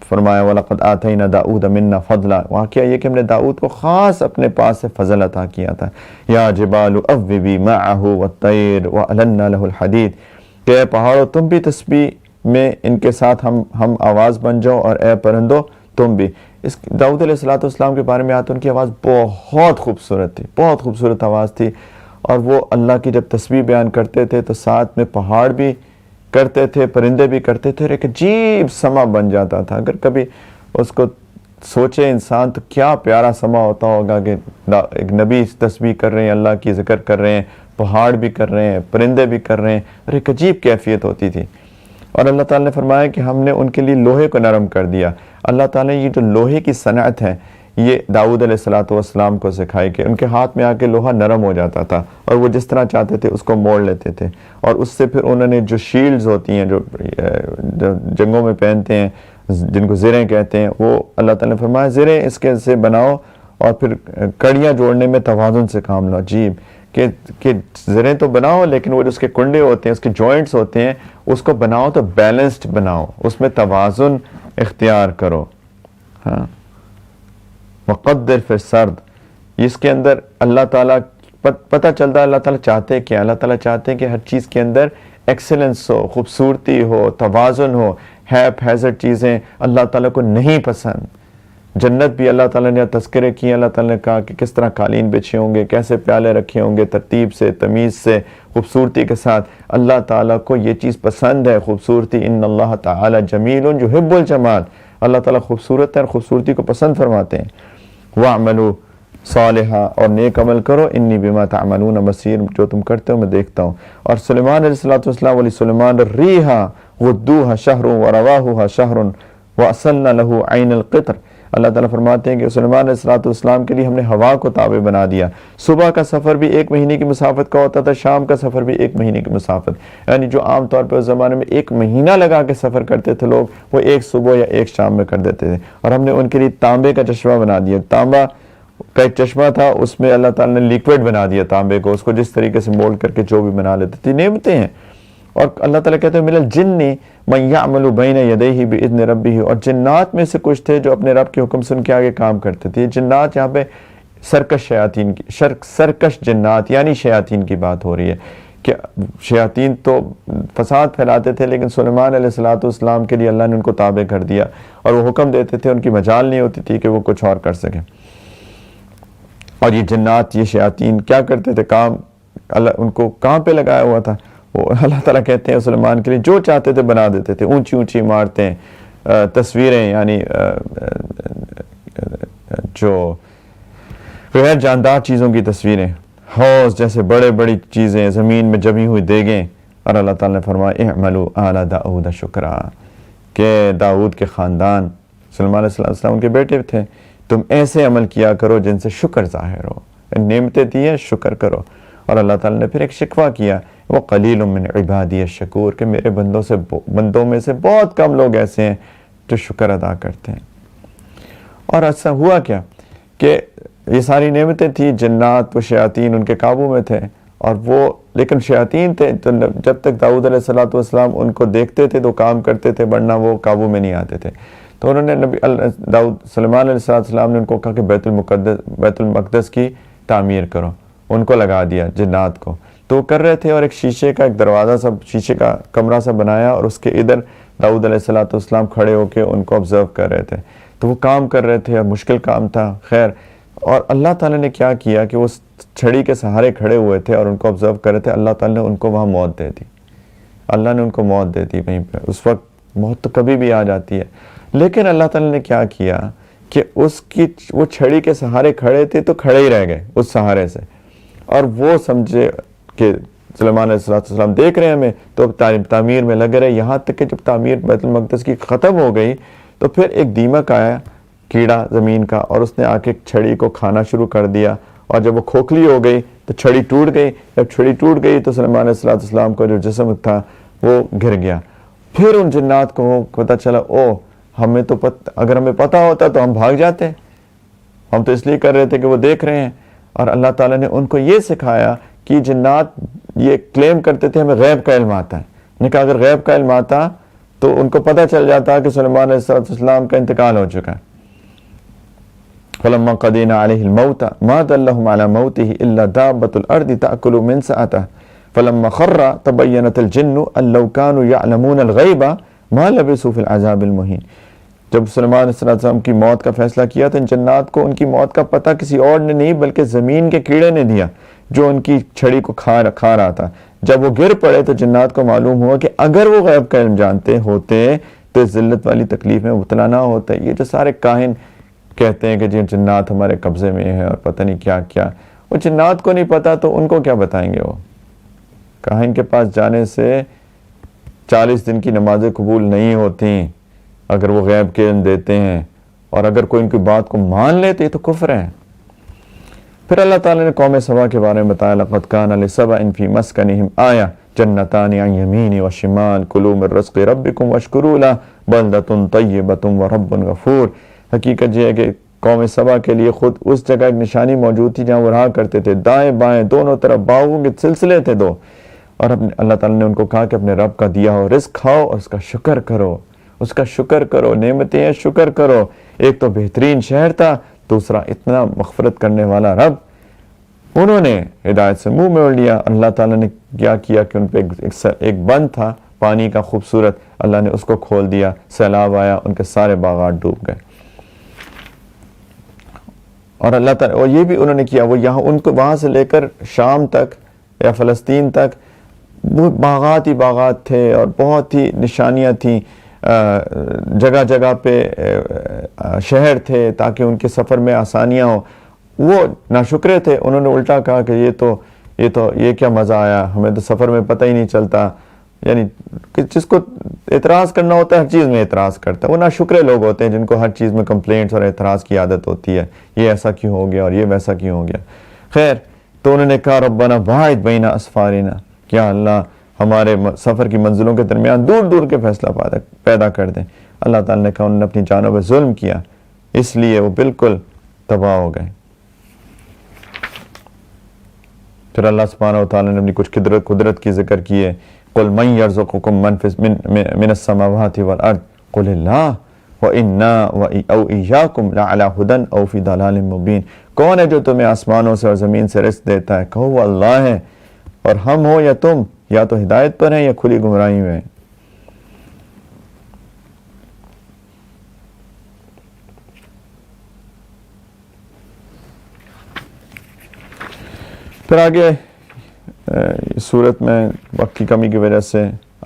فرمایا وَلَقَدْ آتَيْنَا دَاؤُودَ مِنَّا فَضْلًا، واقعہ یہ کہ ہم نے داؤد کو خاص اپنے پاس سے فضل عطا کیا تھا۔ یا جبال اوّبی مَعَهُ وَالطَّيْرُ وَأَلَنَّا لَهُ الْحَدِيدَ، کہ اے پہاڑوں تم بھی تسبیح میں ان کے ساتھ ہم آواز بن جاؤ، اور اے پرندوں تم بھی۔ اس داؤد علیہ السلام کے بارے میں آتا، ان کی آواز بہت خوبصورت تھی، بہت خوبصورت آواز تھی، اور وہ اللہ کی جب تسبیح بیان کرتے تھے تو ساتھ میں پہاڑ بھی کرتے تھے، پرندے بھی کرتے تھے، اور ایک عجیب سما بن جاتا تھا۔ اگر کبھی اس کو سوچے انسان تو کیا پیارا سما ہوتا ہوگا کہ ایک نبی تسبیح کر رہے ہیں، اللہ کی ذکر کر رہے ہیں، پہاڑ بھی کر رہے ہیں، پرندے بھی کر رہے ہیں، اور ایک عجیب کیفیت ہوتی تھی۔ اور اللہ تعالیٰ نے فرمایا کہ ہم نے ان کے لیے لوہے کو نرم کر دیا۔ اللہ تعالیٰ نے یہ جو لوہے کی صنعت ہے یہ داؤد علیہ السلام کو سکھائی کہ ان کے ہاتھ میں آ کے لوہا نرم ہو جاتا تھا، اور وہ جس طرح چاہتے تھے اس کو موڑ لیتے تھے، اور اس سے پھر انہوں نے جو شیلڈز ہوتی ہیں جو جنگوں میں پہنتے ہیں، جن کو زریں کہتے ہیں، وہ اللہ تعالیٰ نے فرمایا زریں اس کے سے بناؤ، اور پھر کڑیاں جوڑنے میں توازن سے کام لو۔ عجیب کہ زریں تو بناؤ، لیکن وہ جو اس کے کنڈے ہوتے ہیں، اس کے جوائنٹس ہوتے ہیں، اس کو بناؤ تو بیلنسڈ بناؤ، اس میں توازن اختیار کرو۔ ہاں، وقدر فی السرد، اس کے اندر اللہ تعالیٰ پتہ چلتا ہے اللہ تعالیٰ چاہتے کیا، اللہ تعالیٰ چاہتے ہیں کہ ہر چیز کے اندر ایکسلنس ہو، خوبصورتی ہو، توازن ہو۔ ہیپ ہیزرڈ چیزیں اللہ تعالیٰ کو نہیں پسند۔ جنت بھی اللہ تعالیٰ نے تذکرے کیے، اللہ تعالیٰ نے کہا کہ کس طرح قالین بچھے ہوں گے، کیسے پیالے رکھے ہوں گے، ترتیب سے، تمیز سے، خوبصورتی کے ساتھ۔ اللہ تعالیٰ کو یہ چیز پسند ہے، خوبصورتی۔ ان اللہ تعالیٰ جمیل یحب الجمال، اللہ تعالیٰ خوبصورت ہے اور خوبصورتی کو پسند فرماتے ہیں۔ وَاعْمَلُوا صالحا، اور نیک عمل کرو، انی بما تعملون بصیر، جو تم کرتے ہو میں دیکھتا ہوں۔ اور سلیمان علیہ السلام ولی سلیمان الریحا غدوها شہر ورواحها شہر وَأَصَلْنَا لَهُ عَيْنَ الْقِطْرِ، اللہ تعالیٰ فرماتے ہیں کہ سلیمان علیہ السلام کے لیے ہم نے ہوا کو تابع بنا دیا۔ صبح کا سفر بھی 1 مہینے کی مسافت کا ہوتا تھا، شام کا سفر بھی 1 مہینے کی مسافت، یعنی جو عام طور پہ اس زمانے میں 1 مہینہ لگا کے سفر کرتے تھے لوگ، وہ 1 صبح یا 1 شام میں کر دیتے تھے۔ اور ہم نے ان کے لیے تانبے کا چشمہ بنا دیا۔ تانبا کا ایک چشمہ تھا، اس میں اللہ تعالیٰ نے لیکوڈ بنا دیا تانبے کو، اس کو جس طریقے سے مولڈ کر کے جو بھی بنا لیتے تھے، نعمتیں ہیں۔ اور اللہ تعالیٰ کہتے ہیں من الجن من یعمل بین یدیہ باذن ربہ، اور جنات میں سے کچھ تھے جو اپنے رب کے حکم سے ان کے آگے کام کرتے تھے۔ جنات یہاں پہ سرکش شیاطین کی، سرکش جنات یعنی شیاطین کی بات ہو رہی ہے کہ شیاطین تو فساد پھیلاتے تھے، لیکن سلیمان علیہ السلام کے لیے اللہ نے ان کو تابع کر دیا، اور وہ حکم دیتے تھے، ان کی مجال نہیں ہوتی تھی کہ وہ کچھ اور کر سکیں۔ اور یہ جنات یہ شیاطین کیا کرتے تھے کام اللہ ان کو کہاں پہ لگایا ہوا تھا وہ اللہ تعالیٰ کہتے ہیں سلیمان کے لیے جو چاہتے تھے بنا دیتے تھے اونچی اونچی عمارتیں تصویریں یعنی جو غیر جاندار چیزوں کی تصویریں حوض جیسے بڑے بڑی چیزیں زمین میں جمی ہوئی دیگیں اور اللہ تعالیٰ نے فرمایا اعملوا آل داؤد شکرا کہ داؤد کے خاندان سلیمان علیہ السلام ان کے بیٹے تھے تم ایسے عمل کیا کرو جن سے شکر ظاہر ہو نعمتیں دی ہیں شکر کرو اور اللہ تعالیٰ نے پھر ایک شکوہ کیا وہ قلیل من عبادی الشکور کہ میرے بندوں میں سے بہت کم لوگ ایسے ہیں جو شکر ادا کرتے ہیں اور ایسا ہوا کیا کہ یہ ساری نعمتیں تھیں جنات و شیاطین ان کے قابو میں تھے اور وہ لیکن شیاطین تھے تو جب تک داؤد علیہ السلام ان کو دیکھتے تھے تو کام کرتے تھے ورنہ وہ قابو میں نہیں آتے تھے تو انہوں نے سلیمان علیہ السلام نے ان کو کہا کہ بیت المقدس کی تعمیر کرو ان کو لگا دیا جنات کو تو وہ کر رہے تھے اور ایک شیشے کا ایک دروازہ سا شیشے کا کمرہ سا بنایا اور اس کے ادھر داؤد علیہ السلام کھڑے ہو کے ان کو آبزرو کر رہے تھے تو وہ کام کر رہے تھے اور مشکل کام تھا خیر اور اللہ تعالیٰ نے کیا کیا کہ وہ چھڑی کے سہارے کھڑے ہوئے تھے اور ان کو آبزرو کر رہے تھے اللہ تعالیٰ نے ان کو وہاں موت دے دی اللہ نے ان کو موت دے دی وہیں پہ اس وقت موت تو کبھی بھی آ جاتی ہے لیکن اللہ تعالیٰ نے کیا کیا کہ وہ چھڑی کے سہارے کھڑے تھے تو کھڑے ہی رہ گئے اس سہارے سے اور وہ سمجھے کہ سلیمان علیہ السلام دیکھ رہے ہیں ہمیں تو اب تعمیر میں لگے رہے یہاں تک کہ جب تعمیر بیت المقدس کی ختم ہو گئی تو پھر ایک دیمک آیا کیڑا زمین کا اور اس نے آ کے چھڑی کو کھانا شروع کر دیا اور جب وہ کھوکھلی ہو گئی تو چھڑی ٹوٹ گئی جب چھڑی ٹوٹ گئی تو سلیمان علیہ السلام کا جو جسم تھا وہ گر گیا پھر ان جنات کو پتہ چلا ہمیں تو اگر ہمیں پتہ ہوتا تو ہم بھاگ جاتے ہم تو اس لیے کر رہے تھے کہ وہ دیکھ رہے ہیں اور اللہ تعالیٰ نے ان کو یہ سکھایا کہ جنات یہ کلیم کرتے تھے ہمیں غیب کا علم آتا ہے نے کہا اگر غیب کا علم آتا تو ان کو پتہ چل جاتا کہ سلیمان علیہ السلام کا انتقال ہو چکا ہے فلما قضينا عليه الموت ما دلهم على موته إلا دابة الأرض تأكل من سأته فلما خر تبينت الجن أن لو كانوا يعلمون الغيب ما لبثوا في العذاب المهين جب سلیمان علیہ السلام کی موت کا فیصلہ کیا تو ان جنات کو ان کی موت کا پتہ کسی اور نے نہیں بلکہ زمین کے کیڑے نے دیا جو ان کی چھڑی کو کھا رہا تھا جب وہ گر پڑے تو جنات کو معلوم ہوا کہ اگر وہ غیب کا علم جانتے ہوتے تو اس ذلت والی تکلیف میں مبتلا نہ ہوتا یہ جو سارے کاہن کہتے ہیں کہ جی جنات ہمارے قبضے میں ہے اور پتہ نہیں کیا کیا وہ جنات کو نہیں پتا تو ان کو کیا بتائیں گے وہ کاہن کے پاس جانے سے 40 دن کی نمازیں قبول نہیں ہوتی اگر وہ غیب کے علم دیتے ہیں اور اگر کوئی ان کی بات کو مان لیتے تو کفر ہے پھر اللہ تعالیٰ نے قوم سبا کے بارے میں بتایا لقد کان لسبأ فی مسکنہم آیہ جنتان عن یمین و شمال کلوا من رزق ربکم واشکروا لہ بلدۃ طیبۃ ورب غفور حقیقت یہ ہے کہ قوم سبا کے لیے خود اس جگہ ایک نشانی موجود تھی جہاں وہ رہا کرتے تھے دائیں بائیں دونوں طرف باغوں کے سلسلے تھے دو اور اللہ تعالیٰ نے ان کو کہا کہ اپنے رب کا دیا ہو رزق کھاؤ اور اس کا شکر کرو اس کا شکر کرو نعمتیں ہیں شکر کرو ایک تو بہترین شہر تھا دوسرا اتنا مغفرت کرنے والا رب انہوں نے ہدایت سے منہ موڑ لیا اللہ تعالیٰ نے کیا کیا کہ ان پہ ایک بند تھا پانی کا خوبصورت اللہ نے اس کو کھول دیا سیلاب آیا ان کے سارے باغات ڈوب گئے اور اللہ تعالیٰ اور یہ بھی انہوں نے کیا وہ یہاں ان کو وہاں سے لے کر شام تک یا فلسطین تک وہ باغات ہی باغات تھے اور بہت ہی نشانیاں تھیں جگہ جگہ پہ شہر تھے تاکہ ان کے سفر میں آسانیاں ہوں وہ ناشکرے تھے انہوں نے الٹا کہا کہ یہ کیا مزہ آیا ہمیں تو سفر میں پتہ ہی نہیں چلتا یعنی جس کو اعتراض کرنا ہوتا ہے ہر چیز میں اعتراض کرتا ہے وہ ناشکرے لوگ ہوتے ہیں جن کو ہر چیز میں کمپلینٹس اور اعتراض کی عادت ہوتی ہے یہ ایسا کیوں ہو گیا اور یہ ویسا کیوں ہو گیا خیر تو انہوں نے کہا ربنا باعد بین اسفارنا کیا اللہ ہمارے سفر کی منزلوں کے درمیان دور دور کے فیصلہ پیدا کر دیں اللہ تعالیٰ نے کہا انہوں نے اپنی جانوں پہ ظلم کیا اس لیے وہ بالکل تباہ ہو گئے پھر اللہ سبحانہ و تعالیٰ نے اپنی کچھ قدرت کی ذکر کی ہے قل من یرزقکم من السماوات والارض قل اللہ وَإِنَّا أَوْ إِيَّاكُمْ لَعَلَى هُدًى أَوْ فِي ضَلَالٍ مُبِينٍ کون ہے جو تمہیں آسمانوں سے اور زمین سے رزق دیتا ہے کہو وہ اللہ ہے اور ہم ہو یا تم یا تو ہدایت پر ہیں یا کھلی گمراہی میں ہیں پھر آگے صورت میں وقت کی کمی کی وجہ سے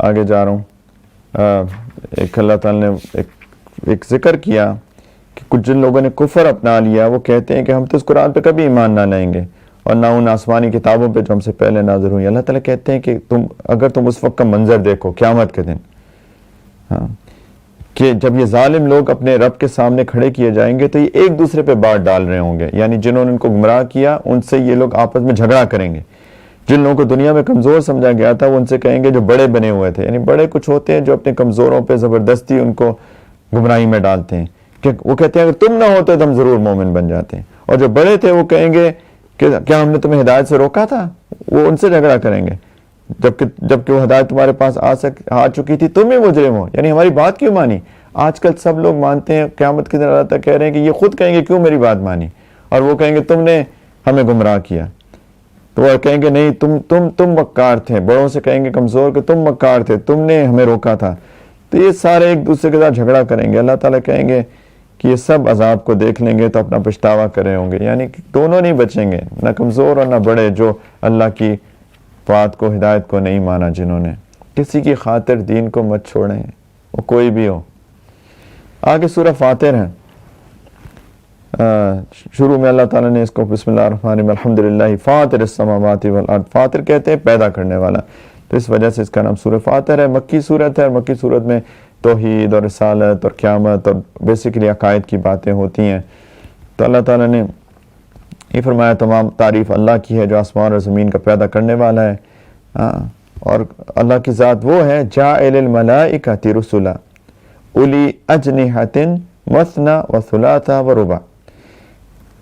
آگے جا رہا ہوں. ایک اللہ تعالیٰ نے ایک ذکر کیا کہ کچھ جن لوگوں نے کفر اپنا لیا وہ کہتے ہیں کہ ہم تو اس قرآن پہ کبھی ایمان نہ لائیں گے اور نہ ان آسمانی کتابوں پہ جو ہم سے پہلے نازل ہوئی. اللہ تعالیٰ کہتے ہیں کہ اگر تم اس وقت کا منظر دیکھو قیامت کے دن، ہاں، کہ جب یہ ظالم لوگ اپنے رب کے سامنے کھڑے کیے جائیں گے تو یہ ایک دوسرے پہ بات ڈال رہے ہوں گے. یعنی جنہوں نے ان کو گمراہ کیا ان سے یہ لوگ آپس میں جھگڑا کریں گے. جن لوگوں کو دنیا میں کمزور سمجھا گیا تھا وہ ان سے کہیں گے جو بڑے بنے ہوئے تھے. یعنی بڑے کچھ ہوتے ہیں جو اپنے کمزوروں پہ زبردستی ان کو گمراہی میں ڈالتے ہیں، کہ وہ کہتے ہیں اگر تم نہ ہوتے تو ہم ضرور مومن بن جاتے ہیں. اور جو بڑے تھے وہ کہیں گے کہ کیا ہم نے تمہیں ہدایت سے روکا تھا. وہ ان سے جھگڑا کریں گے جبکہ وہ ہدایت تمہارے پاس آ چکی تھی، تم ہی مجرم ہو. یعنی ہماری بات کیوں مانی؟ آج کل سب لوگ مانتے ہیں، قیامت کے دن اللہ تعالیٰ کہہ رہے ہیں کہ یہ خود کہیں گے کیوں میری بات مانی، اور وہ کہیں گے تم نے ہمیں گمراہ کیا. تو وہ کہیں گے نہیں تم مکار تھے. بڑوں سے کہیں گے کمزور کہ تم مکار تھے، تم نے ہمیں روکا تھا. تو یہ سارے ایک دوسرے کے ساتھ جھگڑا کریں گے. اللہ تعالیٰ کہیں گے کہ یہ سب عذاب کو دیکھ لیں گے تو اپنا پچھتاوا کرے ہوں گے. یعنی کہ دونوں نہیں بچیں گے، نہ کمزور اور نہ بڑے، جو اللہ کی بات کو، ہدایت کو نہیں مانا جنہوں نے. کسی کی خاطر دین کو مت چھوڑیں، وہ کوئی بھی ہو. آگے سورہ فاطر ہے. شروع میں اللہ تعالیٰ نے اس کو بسم اللہ الرحمن الرحیم الحمدللہ فاطر السماوات والارض، فاطر کہتے ہیں پیدا کرنے والا، تو اس وجہ سے اس کا نام سورہ فاطر ہے. مکی صورت ہے، اور مکی صورت میں توحید اور رسالت اور قیامت اور بیسیکلی عقائد کی باتیں ہوتی ہیں. تو اللہ تعالیٰ نے یہ فرمایا تمام تعریف اللہ کی ہے جو آسمان اور زمین کا پیدا کرنے والا ہے. اور اللہ کی ذات وہ ہے جاعل الملائکۃ رسلا اولی اجنحۃ مثنی وثلاث ورباع.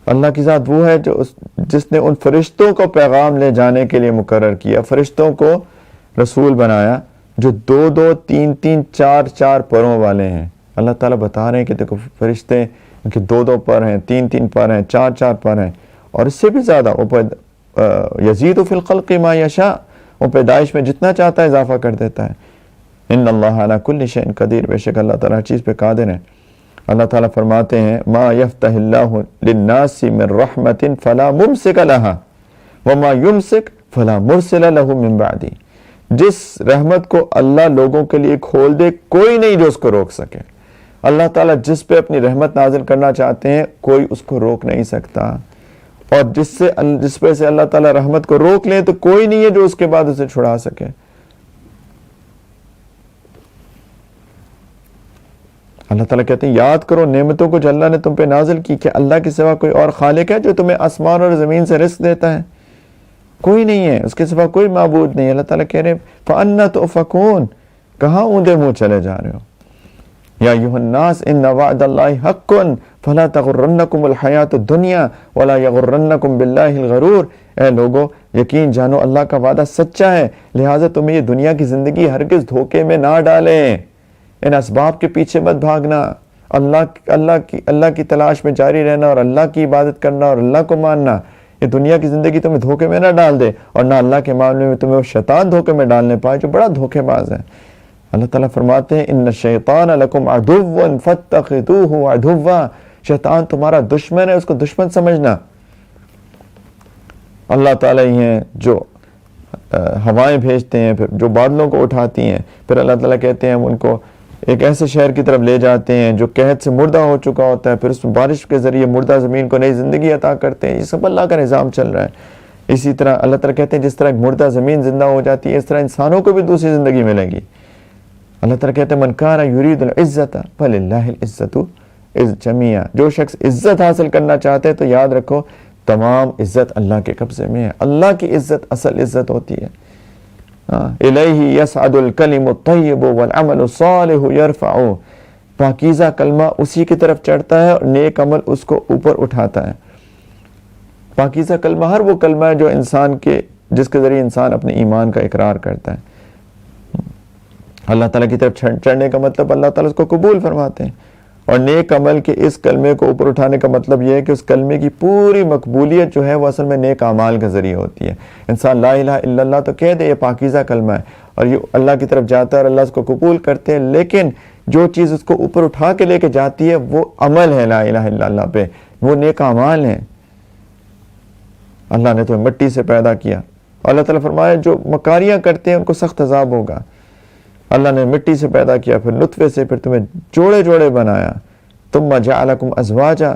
اللہ کی ذات وہ ہے جس نے ان فرشتوں کو پیغام لے جانے کے لیے مقرر کیا، فرشتوں کو رسول بنایا جو دو دو تین تین چار چار پروں والے ہیں. اللہ تعالیٰ بتا رہے ہیں کہ دیکھو فرشتے ان کے دو دو پر ہیں، تین تین پر ہیں، چار چار پر ہیں، اور اس سے بھی زیادہ یزید فی الخلق ما یشاء، وہ پیدائش میں جتنا چاہتا ہے اضافہ کر دیتا ہے. ان اللہ علی کل شیء قدیر، بے شک اللہ تعالیٰ ہر چیز پہ قادر ہے. اللہ تعالیٰ فرماتے ہیں ما یفتح اللہ للناس من رحمت فلا ممسک لها وما یمسک فلا مرسل له من بعدہ. جس رحمت کو اللہ لوگوں کے لیے کھول دے کوئی نہیں جو اس کو روک سکے. اللہ تعالیٰ جس پہ اپنی رحمت نازل کرنا چاہتے ہیں کوئی اس کو روک نہیں سکتا، اور جس پہ سے اللہ تعالیٰ رحمت کو روک لیں تو کوئی نہیں ہے جو اس کے بعد اسے چھڑا سکے. اللہ تعالیٰ کہتے ہیں یاد کرو نعمتوں کو جو اللہ نے تم پہ نازل کی، کہ اللہ کے سوا کوئی اور خالق ہے جو تمہیں آسمان اور زمین سے رزق دیتا ہے؟ کوئی نہیں ہے، اس کے سوا کوئی معبود نہیں ہے. اللہ تعالیٰ کہہ رہے ہیں فَأَنَّا تُؤْفَكُونَ، کہاں اوندے منہ چلے جا رہے ہو. یا ایھا الناس ان وعد اللہ حق فلا تغرنکم الحیات الدنیا ولا یغرنکم باللہ الغرور. اے لوگو یقین جانو اللہ کا وعدہ سچا ہے، لہٰذا تمہیں یہ دنیا کی زندگی ہرگز دھوکے میں نہ ڈالیں. ان اسباب کے پیچھے مت بھاگنا، اللہ کی تلاش میں جاری رہنا اور اللہ کی عبادت کرنا اور اللہ کو ماننا. یہ دنیا کی زندگی تمہیں دھوکے میں نہ ڈال دے، اور نہ اللہ کے معاملے میں تمہیں وہ شیطان دھوکے میں ڈالنے پائے جو بڑا دھوکے باز ہے. اللہ تعالیٰ فرماتے ہیں ان الشیطان لکم عدو فاتخذوہ عدوا، شیطان تمہارا دشمن ہے، اس کو دشمن سمجھنا. اللہ تعالیٰ ہی ہیں جو ہوائیں بھیجتے ہیں، پھر جو بادلوں کو اٹھاتی ہیں، پھر اللہ تعالیٰ کہتے ہیں ہم ان کو ایک ایسے شہر کی طرف لے جاتے ہیں جو قحط سے مردہ ہو چکا ہوتا ہے، پھر اس میں بارش کے ذریعے مردہ زمین کو نئی زندگی عطا کرتے ہیں. یہ سب اللہ کا نظام چل رہا ہے. اسی طرح اللہ تعالیٰ کہتے ہیں جس طرح ایک مردہ زمین زندہ ہو جاتی ہے اس طرح انسانوں کو بھی دوسری زندگی ملے گی. اللہ تعالیٰ کہتے ہیں من کان یرید العزت فللہ العزت جمیعا، جو شخص عزت حاصل کرنا چاہتے ہیں تو یاد رکھو تمام عزت اللہ کے قبضے میں ہے. اللہ کی عزت اصل عزت ہوتی ہے. الیہ یصعد الکلم الطیب والعمل الصالح یرفعہ، پاکیزہ کلمہ اسی کی طرف چڑھتا ہے اور نیک عمل اس کو اوپر اٹھاتا ہے. پاکیزہ کلمہ ہر وہ کلمہ ہے جو جس کے ذریعے انسان اپنے ایمان کا اقرار کرتا ہے. اللہ تعالیٰ کی طرف چڑھنے کا مطلب اللہ تعالیٰ اس کو قبول فرماتے ہیں، اور نیک عمل کے اس کلمے کو اوپر اٹھانے کا مطلب یہ ہے کہ اس کلمے کی پوری مقبولیت جو ہے وہ اصل میں نیک اعمال کے ذریعے ہوتی ہے. انسان لا الہ الا اللہ تو کہہ دے یہ پاکیزہ کلمہ ہے اور یہ اللہ کی طرف جاتا ہے اور اللہ اس کو قبول کرتے ہیں، لیکن جو چیز اس کو اوپر اٹھا کے لے کے جاتی ہے وہ عمل ہے لا الہ الا اللہ پہ، وہ نیک اعمال ہیں. اللہ نے تمہیں مٹی سے پیدا کیا. اللہ تعالیٰ فرمایا جو مکاریاں کرتے ہیں ان کو سخت عذاب ہوگا. اللہ نے مٹی سے پیدا کیا, پھر نطفے سے, پھر تمہیں جوڑے جوڑے بنایا. ثم جعلکم ازواجا.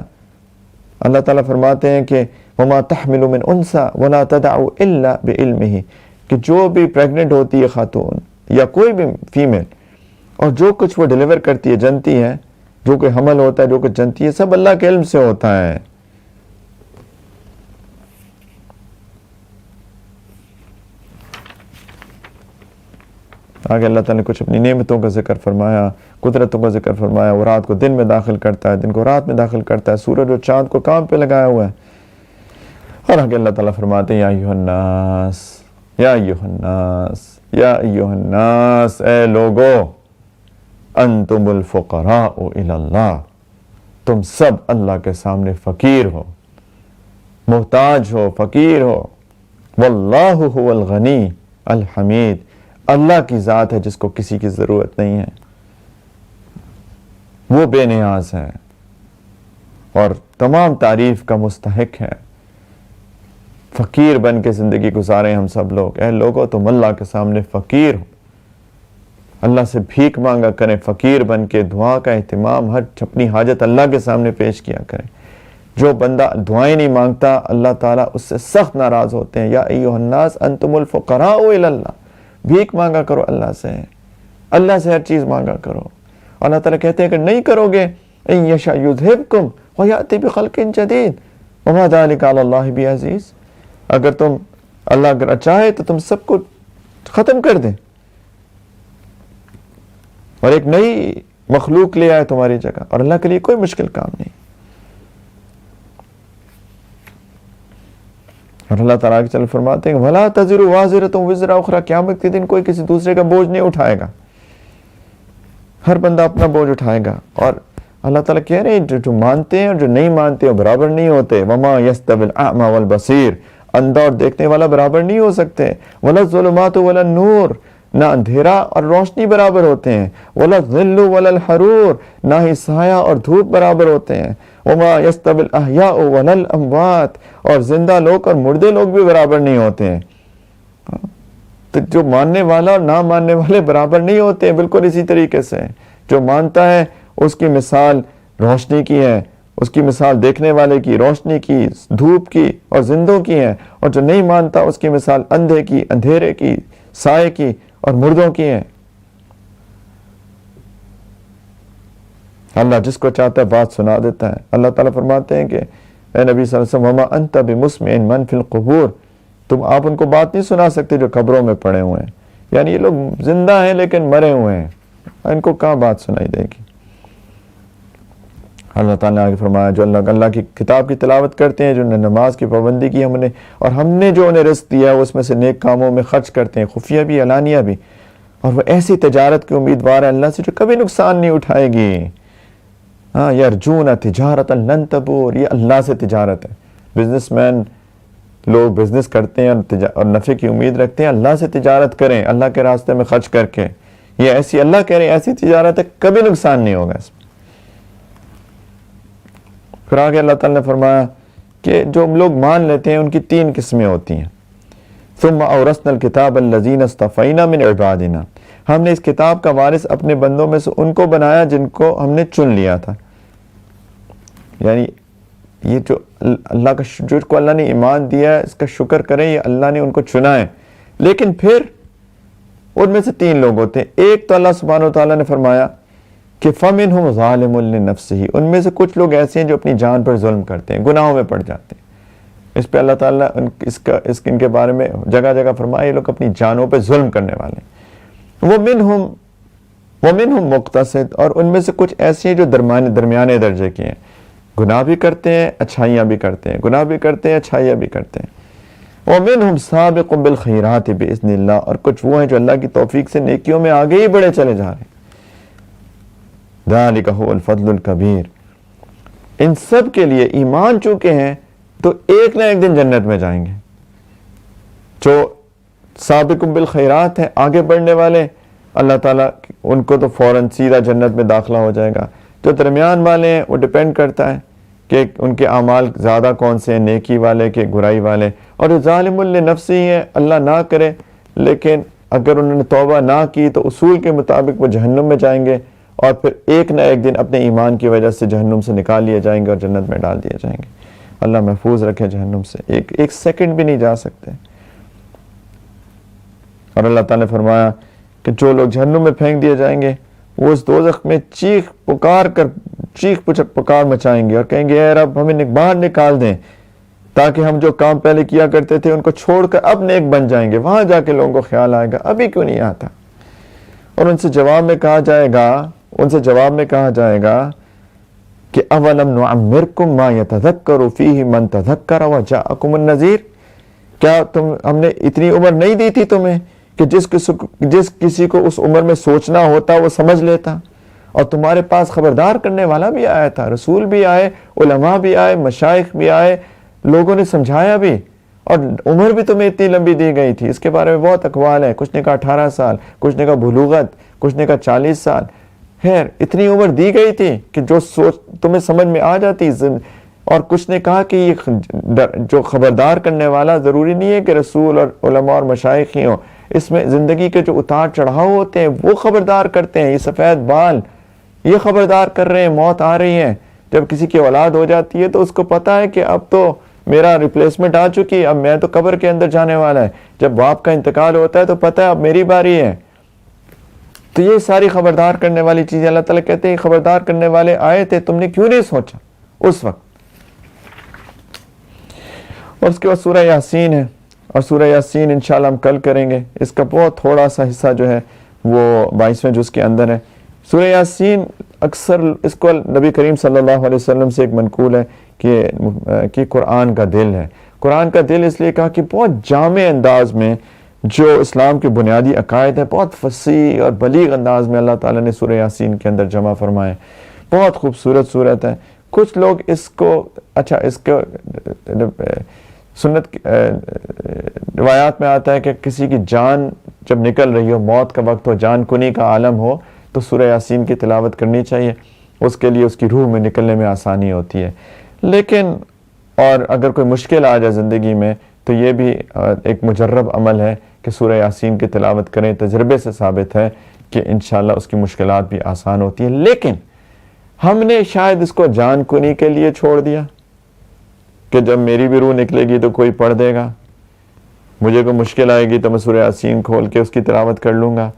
اللہ تعالیٰ فرماتے ہیں کہ وما تحمل من انثى ولا تدع الا بعلمه, کہ جو بھی پریگننٹ ہوتی ہے خاتون یا کوئی بھی فیمیل, اور جو کچھ وہ ڈیلیور کرتی ہے, جنتی ہے, جو کوئی حمل ہوتا ہے, جو کچھ جنتی ہے, سب اللہ کے علم سے ہوتا ہے. آگے اللہ تعالیٰ نے کچھ اپنی نعمتوں کا ذکر فرمایا, قدرتوں کا ذکر فرمایا. وہ رات کو دن میں داخل کرتا ہے, دن کو رات میں داخل کرتا ہے, سورج اور چاند کو کام پہ لگایا ہوا ہے. اور آگے اللہ تعالیٰ فرماتے ہیں یا ایھا الناس, یا ایھا الناس, یا ایھا الناس, اے لوگو, انتم الفقراء الی اللہ, تم سب اللہ کے سامنے فقیر ہو, محتاج ہو, فقیر ہو. واللہ هو الغنی الحمید, اللہ کی ذات ہے جس کو کسی کی ضرورت نہیں ہے, وہ بے نیاز ہے اور تمام تعریف کا مستحق ہے. فقیر بن کے زندگی گزاریں ہم سب لوگ. اے لوگو, تم اللہ کے سامنے فقیر ہو, اللہ سے بھیک مانگا کریں, فقیر بن کے دعا کا اہتمام, ہر اپنی حاجت اللہ کے سامنے پیش کیا کریں. جو بندہ دعائیں نہیں مانگتا اللہ تعالیٰ اس سے سخت ناراض ہوتے ہیں. یا ایھا الناس انتم الفقراء الی اللہ, بھیک مانگا کرو اللہ سے, اللہ سے ہر چیز مانگا کرو. اللہ تعالیٰ کہتے ہیں کہ نہیں کرو گے, ان یشاء یذھبکم ویأتی بخلق جدید وما ذلک علی اللہ بعزیز, اگر تم اللہ اگر چاہے تو تم سب کو ختم کر دیں اور ایک نئی مخلوق لے آئے تمہاری جگہ, اور اللہ کے لیے کوئی مشکل کام نہیں. اور اللہ تعالیٰ کے چل فرماتے ہیں وَلَا تَزِرُ وَازِرَةٌ وِزْرَ أُخْرَى, قیامت کے دن کوئی کسی دوسرے کا بوجھ نہیں اٹھائے گا, ہر بندہ اپنا بوجھ اٹھائے گا. اور اللہ تعالیٰ کہہ رہے ہیں جو مانتے ہیں اور جو نہیں مانتے وہ برابر نہیں ہوتے. وَمَا يَسْتَوِي الْأَعْمَى وَالْبَصِيرُ, اندھا اور دیکھنے والا برابر نہیں ہو سکتے. وَلَا الظُّلُمَاتُ وَلَا النُّورُ, نہ اندھیرا اور روشنی برابر ہوتے ہیں. وَلَا الظِّلُّ وَلَا الْحَرُورُ, نہ ہی سایہ اور دھوپ برابر ہوتے ہیں. وَمَا يَسْتَوِي الْأَحْيَاءُ وَلَا الْأَمْوَاتُ, اور زندہ لوگ اور مردے لوگ بھی برابر نہیں ہوتے ہیں. تو جو ماننے والا اور نہ ماننے والے برابر نہیں ہوتے ہیں. بالکل اسی طریقے سے جو مانتا ہے اس کی مثال روشنی کی ہے, اس کی مثال دیکھنے والے کی, روشنی کی, دھوپ کی اور زندوں کی ہے, اور جو نہیں مانتا اس کی مثال اندھے کی, اندھیرے کی, سائے کی اور مردوں کی ہے. اللہ جس کو چاہتا ہے بات سنا دیتا ہے. اللہ تعالیٰ فرماتے ہیں کہ اے نبی صلی اللہ علیہ وسلم وما انت بمسمع من فی القبور, تم آپ ان کو بات نہیں سنا سکتے جو قبروں میں پڑے ہوئے ہیں. یعنی یہ لوگ زندہ ہیں لیکن مرے ہوئے ہیں, ان کو کہاں بات سنائی دے گی. اللہ تعالیٰ نے آگے فرمایا جو اللہ کی کتاب کی تلاوت کرتے ہیں, جو نماز کی پابندی کی ہم نے, اور ہم نے جو انہیں رزق دیا ہے اس میں سے نیک کاموں میں خرچ کرتے ہیں, خفیہ بھی علانیہ بھی, اور وہ ایسی تجارت کے امیدوار ہے اللہ سے جو کبھی نقصان نہیں اٹھائے گی. ہاں, یرجون تجارتا لن تبور, یہ اللہ سے تجارت ہے. بزنس مین لوگ بزنس کرتے ہیں اور نفع کی امید رکھتے ہیں. اللہ سے تجارت کریں, اللہ کے راستے میں خرچ کر کے. یہ ایسی اللہ کہہ رہے ہیں ایسی تجارت ہے کبھی نقصان نہیں ہوگا اس میں. پھر آگے اللہ تعالیٰ نے فرمایا کہ جو لوگ مان لیتے ہیں ان کی 3 قسمیں ہوتی ہیں. ثم اورثنا الکتاب الذین اصطفینا من عبادنا, ہم نے اس کتاب کا وارث اپنے بندوں میں سے ان کو بنایا جن کو ہم نے چن لیا تھا. یعنی یہ جو اللہ کا جو کو اللہ نے ایمان دیا ہے اس کا شکر کریں, یہ اللہ نے ان کو چنا ہے. لیکن پھر ان میں سے 3 لوگ ہوتے ہیں. ایک تو اللہ سبحانہ و تعالیٰ نے فرمایا کہ فَمِنْهُمْ ظَالِمٌ لِنَفْسِهِ, ان میں سے کچھ لوگ ایسے ہیں جو اپنی جان پر ظلم کرتے ہیں, گناہوں میں پڑ جاتے ہیں. اس پہ اللہ تعالیٰ ان کے بارے میں جگہ جگہ فرمایا یہ لوگ اپنی جانوں پہ ظلم کرنے والے ہیں. وَمِنْهُمْ مُقْتَصِدٌ, اور ان میں سے کچھ ایسے ہیں جو درمیانے درجے کے ہیں, گناہ بھی کرتے ہیں اچھائیاں بھی کرتے ہیں, گناہ بھی کرتے ہیں اچھائیاں بھی کرتے ہیں. وَمِنْهُمْ سَابِقٌ بِالْخَيْرَاتِ بِإِذْنِ اللَّهِ, اور کچھ وہ ہیں جو اللہ کی توفیق سے نیکیوں میں آگے ہی بڑھے چلے جا رہے ہیں. ذَلِكَ هُوَ الْفَضْلُ الْكَبِيرُ, ان سب کے لیے ایمان چونکہ ہیں تو ایک نہ ایک دن جنت میں جائیں گے. جو سابق بالخیرات ہیں, آگے بڑھنے والے, اللہ تعالیٰ ان کو تو فوراً سیدھا جنت میں داخلہ ہو جائے گا. جو درمیان والے ہیں وہ ڈیپینڈ کرتا ہے کہ ان کے اعمال زیادہ کون سے ہیں، نیکی والے کہ برائی والے. اور جو ظالم لنفسی ہیں، اللہ نہ کرے لیکن اگر انہوں نے توبہ نہ کی تو اصول کے مطابق وہ جہنم میں جائیں گے، اور پھر ایک نہ ایک دن اپنے ایمان کی وجہ سے جہنم سے نکال لیے جائیں گے اور جنت میں ڈال دیے جائیں گے. اللہ محفوظ رکھے جہنم سے، ایک سیکنڈ بھی نہیں جا سکتے. اور اللہ تعالیٰ نے فرمایا کہ جو لوگ جہنم میں پھینک دیے جائیں گے وہ اس دوزخ میں چیخ پکار مچائیں گے اور کہیں گے اے رب ہمیں باہر نکال دیں تاکہ ہم جو کام پہلے کیا کرتے تھے ان کو چھوڑ کر اب نیک بن جائیں گے. وہاں جا کے لوگوں کو خیال آئے گا ابھی کیوں نہیں آتا. اور ان سے جواب میں کہا جائے گا کہ اولم نعمرکم ما یتذکر فیہ من تذکر وجاءکم النذیر، کیا ہم نے اتنی عمر نہیں دی تھی تمہیں کہ جس کسی کو اس عمر میں سوچنا ہوتا وہ سمجھ لیتا، اور تمہارے پاس خبردار کرنے والا بھی آیا تھا، رسول بھی آئے، علماء بھی آئے، مشائخ بھی آئے، لوگوں نے سمجھایا بھی، اور عمر بھی تمہیں اتنی لمبی دی گئی تھی. اس کے بارے میں بہت اقوال ہے، کچھ نے کہا 18 سال، کچھ نے کہا بلوغت، کچھ نے کہا 40 سال. خیر اتنی عمر دی گئی تھی کہ جو سوچ تمہیں سمجھ میں آ جاتی. اور کچھ نے کہا کہ یہ جو خبردار کرنے والا ضروری نہیں ہے کہ رسول اور علماء اور مشائخ ہی ہوں، اس میں زندگی کے جو اتار چڑھاؤ ہوتے ہیں وہ خبردار کرتے ہیں. یہ سفید بال یہ خبردار کر رہے ہیں، موت آ رہی ہے. جب کسی کی اولاد ہو جاتی ہے تو اس کو پتا ہے کہ اب تو میرا ریپلیسمنٹ آ چکی، اب میں تو قبر کے اندر جانے والا ہے. جب باپ کا انتقال ہوتا ہے تو پتا ہے اب میری باری ہے. تو یہ ساری خبردار کرنے والی چیزیں اللہ تعالیٰ کہتے ہیں خبردار کرنے والے آئے تھے، تم نے کیوں نہیں سوچا اس وقت. اور اس کے بعد سورہ یاسین ہے، اور سورہ یاسین انشاءاللہ ہم کل کریں گے. اس کا بہت تھوڑا سا حصہ جو ہے وہ 22ویں جز کے اندر ہے. سورہ یاسین اکثر اس کو نبی کریم صلی اللہ علیہ وسلم سے ایک منقول ہے کہ قرآن کا دل ہے. قرآن کا دل اس لیے کہا کہ بہت جامع انداز میں جو اسلام کے بنیادی عقائد ہیں بہت فصیح اور بلیغ انداز میں اللہ تعالیٰ نے سورہ یاسین کے اندر جمع فرمائے. بہت خوبصورت صورت ہے. کچھ لوگ اس کو سنت روایات میں آتا ہے کہ کسی کی جان جب نکل رہی ہو، موت کا وقت ہو، جان کنی کا عالم ہو، تو سورہ یاسین کی تلاوت کرنی چاہیے. اس کے لیے اس کی روح میں نکلنے میں آسانی ہوتی ہے. لیکن اور اگر کوئی مشکل آ جائے زندگی میں تو یہ بھی ایک مجرب عمل ہے کہ سورہ یاسین کی تلاوت کریں. تجربے سے ثابت ہے کہ انشاءاللہ اس کی مشکلات بھی آسان ہوتی ہیں. لیکن ہم نے شاید اس کو جان کنی کے لیے چھوڑ دیا کہ جب میری بھی روح نکلے گی تو کوئی پڑھ دے گا، مجھے کوئی مشکل آئے گی تو میں سورہ یاسین کھول کے اس کی تلاوت کر لوں گا.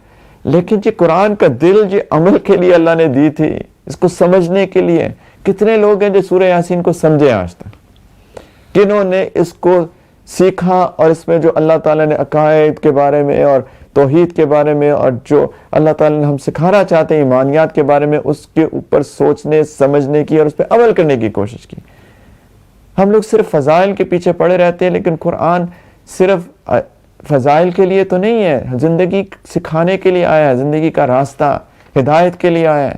لیکن یہ قرآن کا دل جو عمل کے لیے اللہ نے دی تھی، اس کو سمجھنے کے لیے کتنے لوگ ہیں جو سورہ یاسین کو سمجھے آج تک، کنہوں نے اس کو سیکھا اور اس میں جو اللہ تعالیٰ نے عقائد کے بارے میں اور توحید کے بارے میں اور جو اللہ تعالیٰ نے ہم سکھانا چاہتے ہیں ایمانیات کے بارے میں، اس کے اوپر سوچنے سمجھنے کی اور اس پہ عمل کرنے کی کوشش کی. ہم لوگ صرف فضائل کے پیچھے پڑے رہتے ہیں، لیکن قرآن صرف فضائل کے لیے تو نہیں ہے، زندگی سکھانے کے لیے آیا ہے، زندگی کا راستہ ہدایت کے لیے آیا ہے.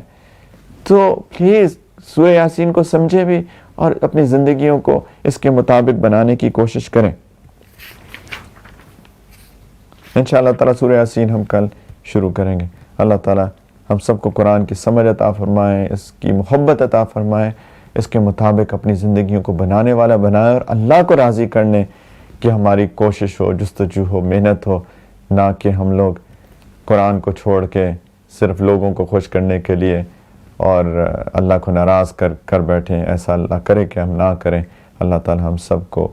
تو پلیز سورہ یاسین کو سمجھے بھی اور اپنی زندگیوں کو اس کے مطابق بنانے کی کوشش کریں. انشاءاللہ تعالیٰ سورہ یاسین ہم کل شروع کریں گے. اللہ تعالیٰ ہم سب کو قرآن کی سمجھ عطا فرمائے، اس کی محبت عطا فرمائے، اس کے مطابق اپنی زندگیوں کو بنانے والا بنائے، اور اللہ کو راضی کرنے کہ ہماری کوشش ہو، جستجو ہو، محنت ہو، نہ کہ ہم لوگ قرآن کو چھوڑ کے صرف لوگوں کو خوش کرنے کے لیے اور اللہ کو ناراض کر بیٹھیں. ایسا اللہ کرے کہ ہم نہ کریں. اللہ تعالی ہم سب کو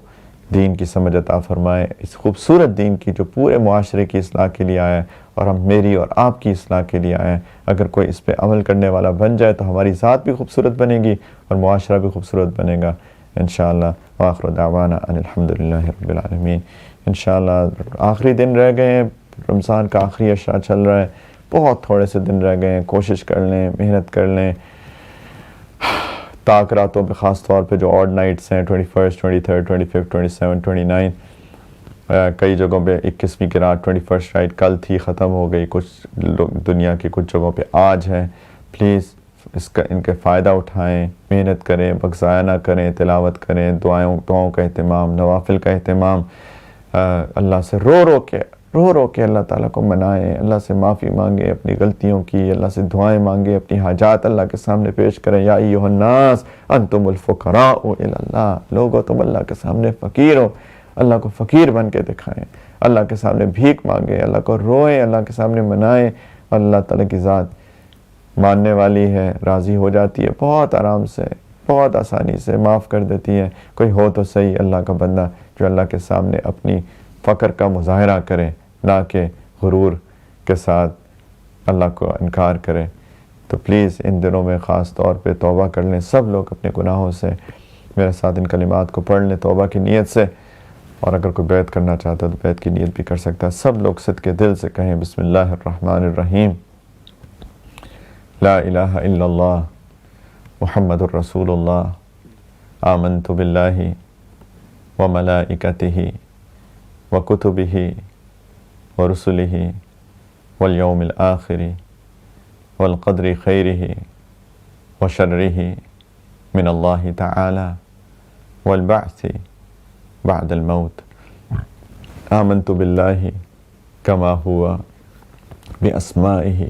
دین کی سمجھ عطا فرمائے، اس خوبصورت دین کی جو پورے معاشرے کی اصلاح کے لیے آیا ہے اور ہم میری اور آپ کی اصلاح کے لیے آئے ہیں. اگر کوئی اس پہ عمل کرنے والا بن جائے تو ہماری ذات بھی خوبصورت بنے گی اور معاشرہ بھی خوبصورت بنے گا انشاءاللہ. وآخر دعوانا ان الحمدللہ رب العالمین. انشاءاللہ آخری دن رہ گئے ہیں، رمضان کا آخری عشرہ چل رہا ہے، بہت تھوڑے سے دن رہ گئے ہیں. کوشش کر لیں، محنت کر لیں. تاک راتوں پہ خاص طور پہ جو آڈ نائٹس ہیں 21, 23, 25, 27, 29، کئی جگہوں پہ 21ویں کی رات 21 رائٹ کل تھی، ختم ہو گئی. کچھ لوگ دنیا کی کچھ جگہوں پہ آج ہے. پلیز ان کے فائدہ اٹھائیں، محنت کریں، وقت ضائع نہ کریں، تلاوت کریں، دعاؤں کا اہتمام، نوافل کا اہتمام. اللہ سے رو کے رو رو کے اللہ تعالیٰ کو منائیں، اللہ سے معافی مانگیں اپنی غلطیوں کی، اللہ سے دعائیں مانگیں، اپنی حاجات اللہ کے سامنے پیش کریں۔ یا ایھا الناس انتم الفقراء الی اللہ، لوگو تم اللہ کے سامنے فقیر ہو، اللہ کو فقیر بن کے دکھائیں، اللہ کے سامنے بھیک مانگیں، اللہ کو روئیں، اللہ کے سامنے منائیں۔ اللہ تعالیٰ کی ذات ماننے والی ہے، راضی ہو جاتی ہے، بہت آرام سے، بہت آسانی سے معاف کر دیتی ہے۔ کوئی ہو تو صحیح اللہ کا بندہ جو اللہ کے سامنے اپنی فقر کا مظاہرہ کرے، نہ کہ غرور کے ساتھ اللہ کو انکار کرے۔ تو پلیز ان دنوں میں خاص طور پہ توبہ کر لیں سب لوگ اپنے گناہوں سے، میرے ساتھ ان کلمات کو پڑھ لیں توبہ کی نیت سے، اور اگر کوئی بیعت کرنا چاہتا ہے تو بیعت کی نیت بھی کر سکتا ہے۔ سب لوگ صدقے دل سے کہیں بسم اللہ الرحمن الرحیم، لا الہ الا اللہ محمد الرسول اللہ، آمنت باللہ وملائکتہ وکتبہ ورسلہ والیوم الآخر والقدر خیرہ وشرہ من اللہ تعالی والبعث بعد الموت، آمنت باللہ کما ہوا باسمائہ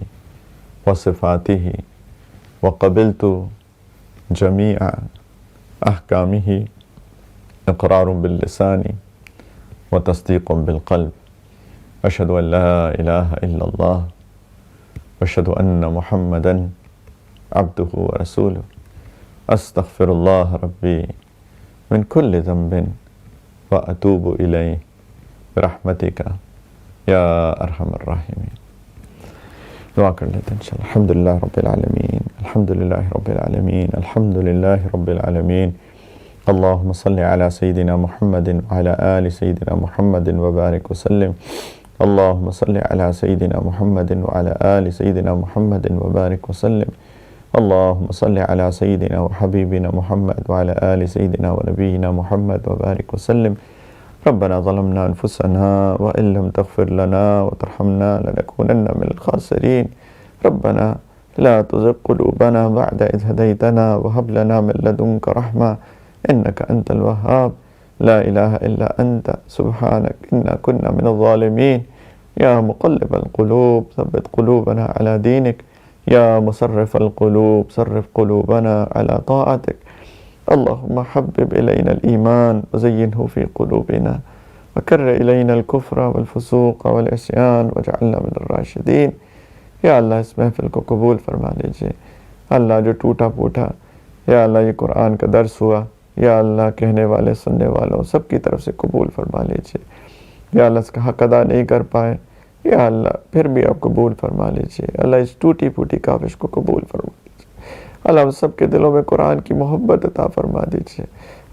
وصفاتہ وقبلت جمیع احکامہ اقرار باللسان وتصدیق بالقلب، اشہد ان لا الہ الا اللہ واشہد ان محمدا عبدہ ورسولہ، استغفر اللہ ربی من کل ذنب واتوب الیہ برحمتک یا ارحم الراحمین۔ دعا کر لیتے ہیں انشاءاللہ۔ الحمدللہ رب العالمین، الحمدللہ رب العالمین، الحمدللہ رب العالمین، اللہم صلی علی سیدنا محمد وعلی آل سیدنا محمد وبارک وسلم، اللہم صلی علی سیدنا محمد وعلی آل سیدنا محمد وبارک وسلم، اللہم صلی علی سیدنا وحبیبنا محمد وعلی آل سیدنا ونبینا محمد وبارک وسلم۔ ربنا ظلمنا انفسنا وان لم تغفر لنا وترحمنا لنكونن من الخاسرين، ربنا لا تزغ قلوبنا بعد إذ هديتنا وهب لنا من لدنك رحمة إنك أنت الوهاب، لا إله إلا أنت سبحانك إنا كنا من الظالمين، يا مقلب القلوب ثبت قلوبنا على دينك، يا مصرف القلوب صرف قلوبنا على طاعتك، اللهم حبب إلينا الإيمان وزينه في قلوبنا وكر إلينا الكفر والفسوق والعصيان واجعلنا من الراشدين۔ یا اللہ اس محفل کو قبول فرما لیجئے، اللہ جو ٹوٹا پھوٹا یا اللہ یہ قرآن کا درس ہوا، یا اللہ کہنے والے سننے والوں سب کی طرف سے قبول فرما لیجئے، یا اللہ اس کا حق ادا نہیں کر پائے یا اللہ پھر بھی آپ قبول فرما لیجئے، اللہ اس ٹوٹی پھوٹی کاوش کو قبول فرما لیجئے، اللہ ہم سب کے دلوں میں قرآن کی محبت عطا فرما دیجئے،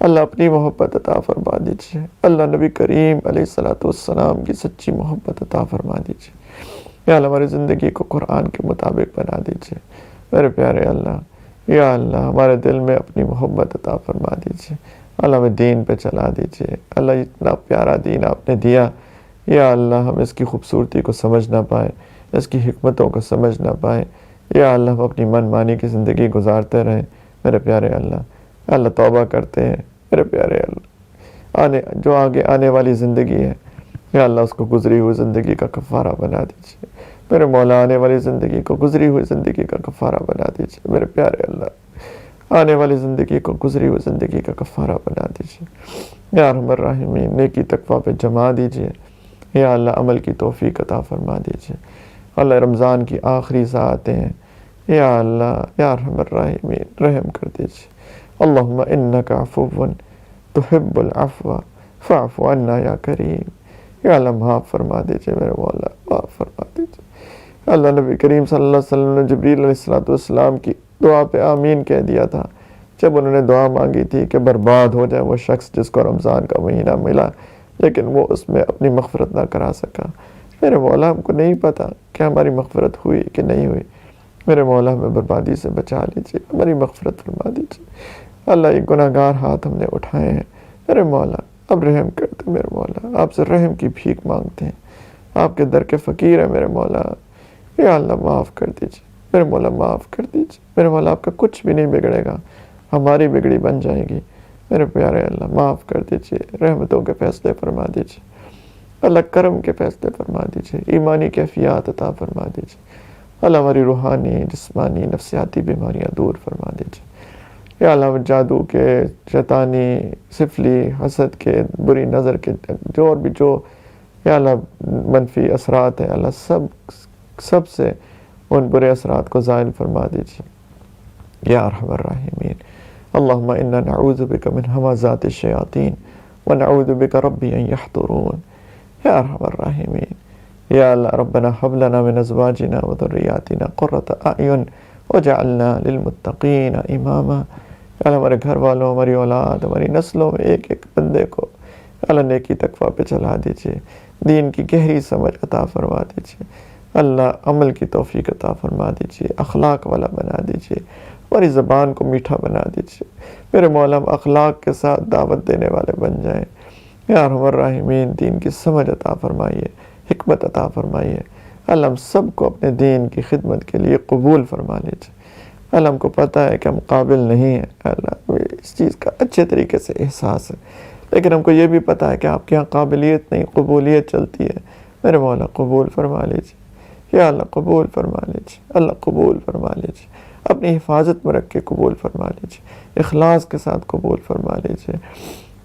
اللہ اپنی محبت عطا فرما دیجئے، اللہ نبی کریم علیہ السلام کی سچی محبت عطا فرما دیجئے، یا اللہ ہماری زندگی کو قرآن کے مطابق بنا دیجئے میرے پیارے اللہ، یا اللہ ہمارے دل میں اپنی محبت عطا فرما دیجئے، اللہ ہمیں دین پہ چلا دیجئے، اللہ اتنا پیارا دین آپ نے دیا، یا اللہ ہم اس کی خوبصورتی کو سمجھ نہ پائے، اس کی حکمتوں کو سمجھ نہ پائے، یا اللہ ہم اپنی من مانی کی زندگی گزارتے رہیں میرے پیارے اللہ، اللہ توبہ کرتے ہیں میرے پیارے اللہ، جو آگے آنے والی زندگی ہے یا اللہ اس کو گزری ہوئی زندگی کا کفارہ بنا دیجئے میرے مولا، آنے والی زندگی کو گزری ہوئی زندگی کا کفارہ بنا دیجئے میرے پیارے اللہ، آنے والی زندگی کو گزری ہوئی زندگی کا کفارہ بنا دیجئے یا ارحم الراحمین، نیکی تقویٰ پہ جما دیجئے، یا اللہ عمل کی توفیق عطا فرما دیجئے، اللہ رمضان کی آخری ساعتیں ہیں، یا اللہ یا ارحم الراحمین رحم کر دیجئے، اللہم انک عفو تحب العفو فاعف عنا یا کریم، یا اللہ معاف فرما دیجئے میرے مولا، معاف فرما دیجئے، اللہ نبی کریم صلی اللہ علیہ وسلم نے جبریل علیہ السلام کی دعا پہ آمین کہہ دیا تھا جب انہوں نے دعا مانگی تھی کہ برباد ہو جائے وہ شخص جس کو رمضان کا مہینہ ملا لیکن وہ اس میں اپنی مغفرت نہ کرا سکا۔ میرے مولا ہم کو نہیں پتا کہ ہماری مغفرت ہوئی کہ نہیں ہوئی، میرے مولا ہمیں بربادی سے بچا لیجیے، ہماری مغفرت فرما دیجیے، اللہ یہ گناہ گار ہاتھ ہم نے اٹھائے ہیں میرے مولا، اب رحم کر دے میرے مولا، آپ سے رحم کی بھیک مانگتے ہیں، آپ کے در کے فقیر ہیں میرے مولا، یا اللہ معاف کر دیجیے میرے مولا، معاف کر دیجیے میرے مولا، آپ کا کچھ بھی نہیں بگڑے گا، ہماری بگڑی بن جائے گی میرے پیارے اللہ، معاف کر دیجیے، رحمتوں کے فیصلے فرما دیجیے، اللہ کرم کے فیصلے فرما دیجیے، ایمانی کیفیات عطا فرما دیجیے، اللہ ہماری روحانی جسمانی نفسیاتی بیماریاں دور فرما دیجیے، یا اللہ جادو کے، شیطانی، سفلی، حسد کے، بری نظر کے جو یا اللہ منفی اثرات ہیں، اللہ سب سے ان برے اثرات کو زائل فرما دیجیے یا ارحم الراحمین۔ اللہم انا نعوذ بک من ہمزات الشیاطین ونعوذ بک ربی ان یحضرون یا ارحم الراحمین۔ یا اللہ ربنا حب لنا من ازواجنا وذریاتنا قرۃ اعین وجعلنا للمتقین اماما۔ یا اللہ ہمارے گھر والوں، ہماری اولاد، ہماری نسلوں میں ایک ایک بندے کو اللہ نیکی تقویٰ پہ چلا دیجیے، دین کی گہری سمجھ عطا فرما دیجیے، اللہ عمل کی توفیق عطا فرما دیجیے، اخلاق والا بنا دیجیے، ہماری زبان کو میٹھا بنا دیجیے، میرے مولا ہم اخلاق کے ساتھ دعوت دینے والے بن جائیں یا ارحم الراحمین۔ دین کی سمجھ عطا فرمائیے، حکمت عطا فرمائیے، اللہ ہم سب کو اپنے دین کی خدمت کے لیے قبول فرما لیجیے۔ اللہ ہم کو پتہ ہے کہ ہم قابل نہیں ہیں، اللہ اس چیز کا اچھے طریقے سے احساس ہے، لیکن ہم کو یہ بھی پتہ ہے کہ آپ کے یہاں قابلیت نہیں، قبولیت چلتی ہے۔ میرے مولا قبول فرما لیجیے یا اللہ، قبول فرما لیجیے، اللہ قبول فرما لیجیے، اپنی حفاظت میں رکھ کے قبول فرما لیجیے، اخلاص کے ساتھ قبول فرما لیجیے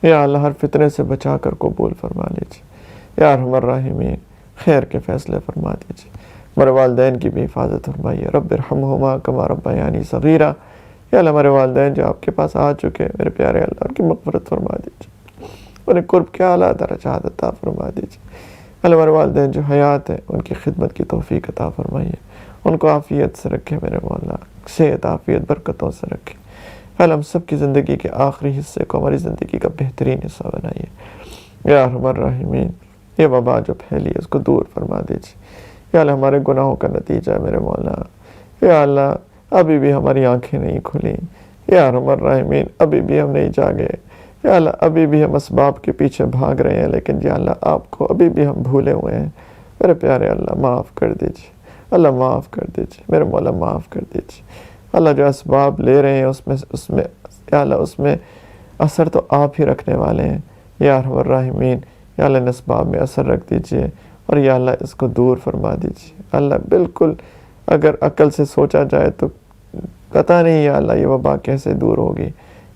یا اللہ، ہر فتنے سے بچا کر قبول فرما لیجیے یا ارحم الراحمین۔ خیر کے فیصلے فرما دیجیے، ہمارے والدین کی بھی حفاظت فرمائیے، رب ارحمہما کما ربیانی صغیرا۔ یا اللہ ہمارے والدین جو آپ کے پاس آ چکے ہیں، میرے پیارے اللہ، ان کی مغفرت فرما دیجیے، انہیں قرب کے اعلیٰ درجات عطا فرما دیجیے۔ اللہ ہمارے والدین جو حیات ہیں، ان کی خدمت کی توفیق عطا فرمائیے، ان کو عافیت سے رکھے میرے مولا، صحت عافیت برکتوں سے رکھے۔ اللہ ہم سب کی زندگی کے آخری حصے کو ہماری زندگی کا بہترین حصہ بنائیے یا ارحم الراحمین۔ یہ وبا جو پھیلی ہے اس کو دور فرما دیجیے یا اللہ، ہمارے گناہوں کا نتیجہ ہے میرے مولا، یا اللہ ابھی بھی ہماری آنکھیں نہیں کھلیں یا ارحم الراحمین، ابھی بھی ہم نہیں جاگے یا اللہ، ابھی بھی ہم اسباب کے پیچھے بھاگ رہے ہیں، لیکن یا اللہ آپ کو ابھی بھی ہم بھولے ہوئے ہیں۔ میرے پیارے اللہ معاف کر دیجیے، اللہ معاف کر دیجیے، میرے مولا معاف کر دیجیے۔ اللہ جو اسباب لے رہے ہیں اس میں یا اللہ اس میں اثر تو آپ ہی رکھنے والے ہیں یا ارحم الراحمین۔ یا اللہ ان اسباب میں اثر رکھ دیجیے اور یا اللہ اس کو دور فرما دیجیے۔ اللہ بالکل اگر عقل سے سوچا جائے تو پتہ نہیں یا اللہ یہ وبا کیسے دور ہوگی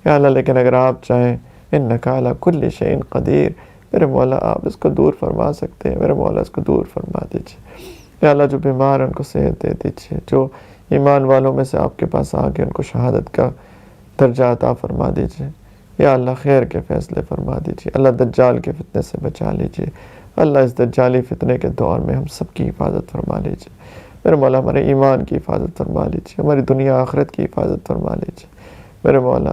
یا اللہ، لیکن اگر آپ چاہیں انک علی کل شیء قدیر، میرے مولا آپ اس کو دور فرما سکتے ہیں، میرے مولا اس کو دور فرما دیجیے یا اللہ۔ جو بیمار ہیں ان کو صحت دے دیجیے، جو ایمان والوں میں سے آپ کے پاس آ گئے ان کو شہادت کا درجہ عطا فرما دیجیے یا اللہ۔ خیر کے فیصلے فرما دیجیے اللہ، دجال کے فتنے سے بچا لیجیے اللہ، اس دجالی فتنے کے دور میں ہم سب کی حفاظت فرما لیجیے میرے مولا، ہمارے ایمان کی حفاظت فرما لیجیے، ہماری دنیا آخرت کی حفاظت فرما لیجیے میرے مولا۔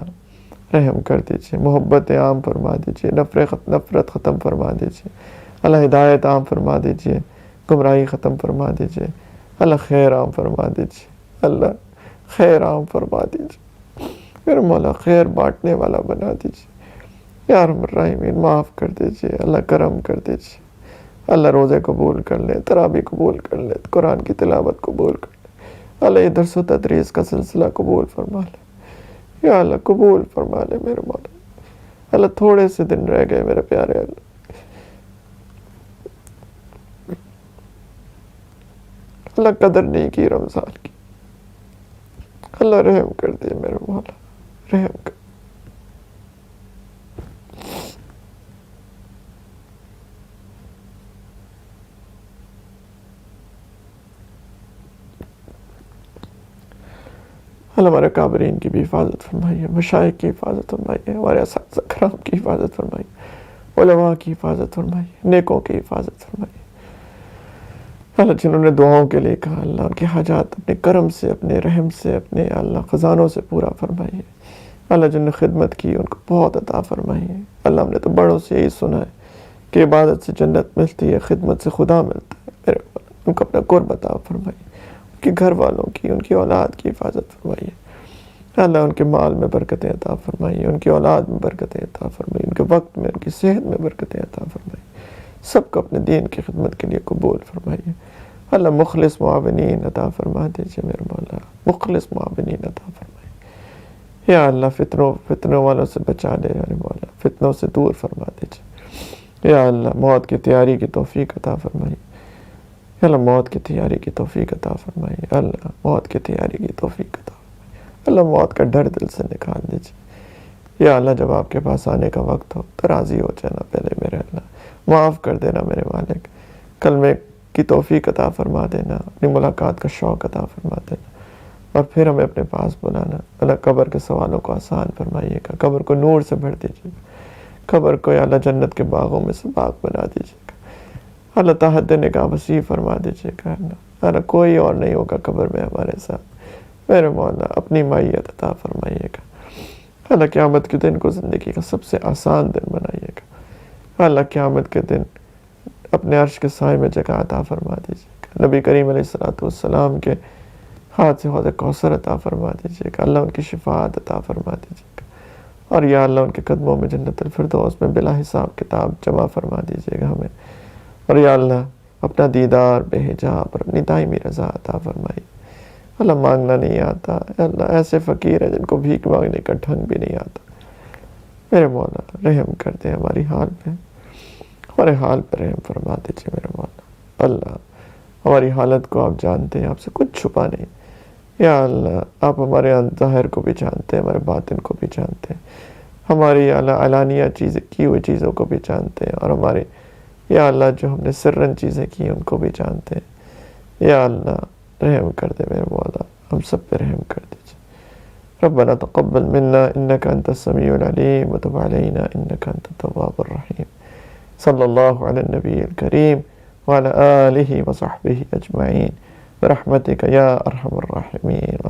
رحم کر دیجیے، محبت عام فرما دیجیے، نفرت ختم فرما دیجیے اللہ، ہدایت عام فرما دیجیے، گمراہی ختم فرما دیجیے اللہ، خیر عام فرما دیجیے اللہ، خیر عام فرما دیجیے میرے مولا، خیر بانٹنے والا بنا دیجیے یا ارحم الراحمین۔ معاف کر دیجیے اللہ، کرم کر دیجیے اللہ، روزے قبول کر لے، تراویح قبول کر لے، قرآن کی تلاوت قبول کر لے اللہ، یہ درس و تدریس کا سلسلہ قبول فرما لے یا اللہ، قبول فرما لے میرے مولا اللہ۔ تھوڑے سے دن رہ گئے میرے پیارے اللہ، اللہ قدر نہیں کی رمضان کی اللہ، رحم کر دے میرے مولا، رحم کر۔ اللہ ہمارے کابرین کی بھی حفاظت فرمائیے، مشائخ کی حفاظت فرمائیے، ہمارے اساتذہ کرام کی حفاظت فرمائیے، علماء کی حفاظت فرمائیے، نیکوں کی حفاظت فرمائیے اللہ۔ جنہوں نے دعاؤں کے لیے کہا اللہ، ان کے حاجات اپنے کرم سے، اپنے رحم سے، اپنے اللہ خزانوں سے پورا فرمائیے اللہ۔ جنہوں نے خدمت کی ان کو بہت عطا فرمائیے اللہ۔ ہم نے تو بڑوں سے یہی سنا ہے کہ عبادت سے جنت ملتی ہے، خدمت سے خدا ملتا ہے میرے مولا، ان کو اپنا قرب عطا فرمائیے، ان کے گھر والوں کی، ان کی اولاد کی حفاظت فرمائیے اللہ۔ ان کے مال میں برکتیں عطا فرمائیے، ان کی اولاد میں برکتیں عطا فرمائیے، ان کے وقت میں، ان کی صحت میں برکتیں عطا فرمائیے، سب کو اپنے دین کی خدمت کے لیے قبول فرمائیے اللہ۔ مخلص معاونین عطا فرما دیجیے میرے مولا، مخلص معاونین عطا فرمائیے یا اللہ۔ فتنوں والوں سے بچا لے میرے مولا، فتنوں سے دور فرما دیجیے یا اللہ موت کی تیاری کی توفیق عطا فرمائیے، یا اللہ موت کی تیاری کی توفیق عطا فرمائیے، اللہ موت کی تیاری کی توفیق عطا فرمائیے، اللہ موت کا ڈر دل سے نکال دیجیے۔ یا اللہ جب آپ کے پاس آنے کا وقت ہو تو راضی ہو جانا پہلے میرے اللہ، معاف کر دینا میرے مالک، کلمے کی توفیق عطا فرما دینا، اپنی ملاقات کا شوق عطا فرما دینا، اور پھر ہمیں اپنے پاس بلانا۔ اللہ قبر کے سوالوں کو آسان فرمائیے گا، قبر کو نور سے بھر دیجیے گا، قبر کو یا اللہ جنت کے باغوں میں سے باغ بنا دیجیے گا، اللہ تحت نگاہ وسیع فرما دیجیے گا۔ اللہ کوئی اور نہیں ہوگا قبر میں ہمارے ساتھ، میرے مولا اپنی مائیت عطا فرمائیے گا۔ اللہ قیامت کے دن کو زندگی کا سب سے آسان دن بنائیے گا۔ اللہ قیامت کے دن اپنے عرش کے سائے میں جگہ عطا فرما دیجیے گا۔ نبی کریم علیہ السلام کے ہاتھ سے حوض کوثر عطا فرما دیجیے گا۔ اللہ ان کی شفاعت عطا فرما دیجیے گا، اور یا اللہ ان کے قدموں میں جنت الفردوس میں بلا حساب کتاب جمع فرما دیجیے گا ہمیں، اور یا اللہ اپنا دیدار بے حجاب اور اپنی دائمی رضا عطا فرمائی۔ اللہ مانگنا نہیں آتا، یا اللہ ایسے فقیر ہیں جن کو بھیک مانگنے کا ڈھنگ بھی نہیں آتا، میرے مولا رحم کر دے ہماری حال پہ، ہمارے حال پہ رحم فرما دیجیے میرے مولا۔ اللہ ہماری حالت کو آپ جانتے ہیں، آپ سے کچھ چھپا نہیں، یا اللہ آپ ہمارے ظاہر کو بھی جانتے ہیں، ہمارے باطن کو بھی جانتے ہیں، ہماری یا اللہ علانیہ چیزیں کی ہوئی چیزوں کو بھی جانتے ہیں، اور ہماری یا اللہ جو ہم نے سرن چیزیں کی ان کو بھی جانتے ہیں۔ یا اللہ رحم کر دے میرے مولا، ہم سب پہ رحم کر دیجیے۔ ربنا تقبل منا انك انت السميع العليم وتب علينا انك انت التواب الرحيم، صلی اللہ علی النبی الکریم وعلى آلہ وصحبہ اجمعین برحمتک یا ارحم الراحمین۔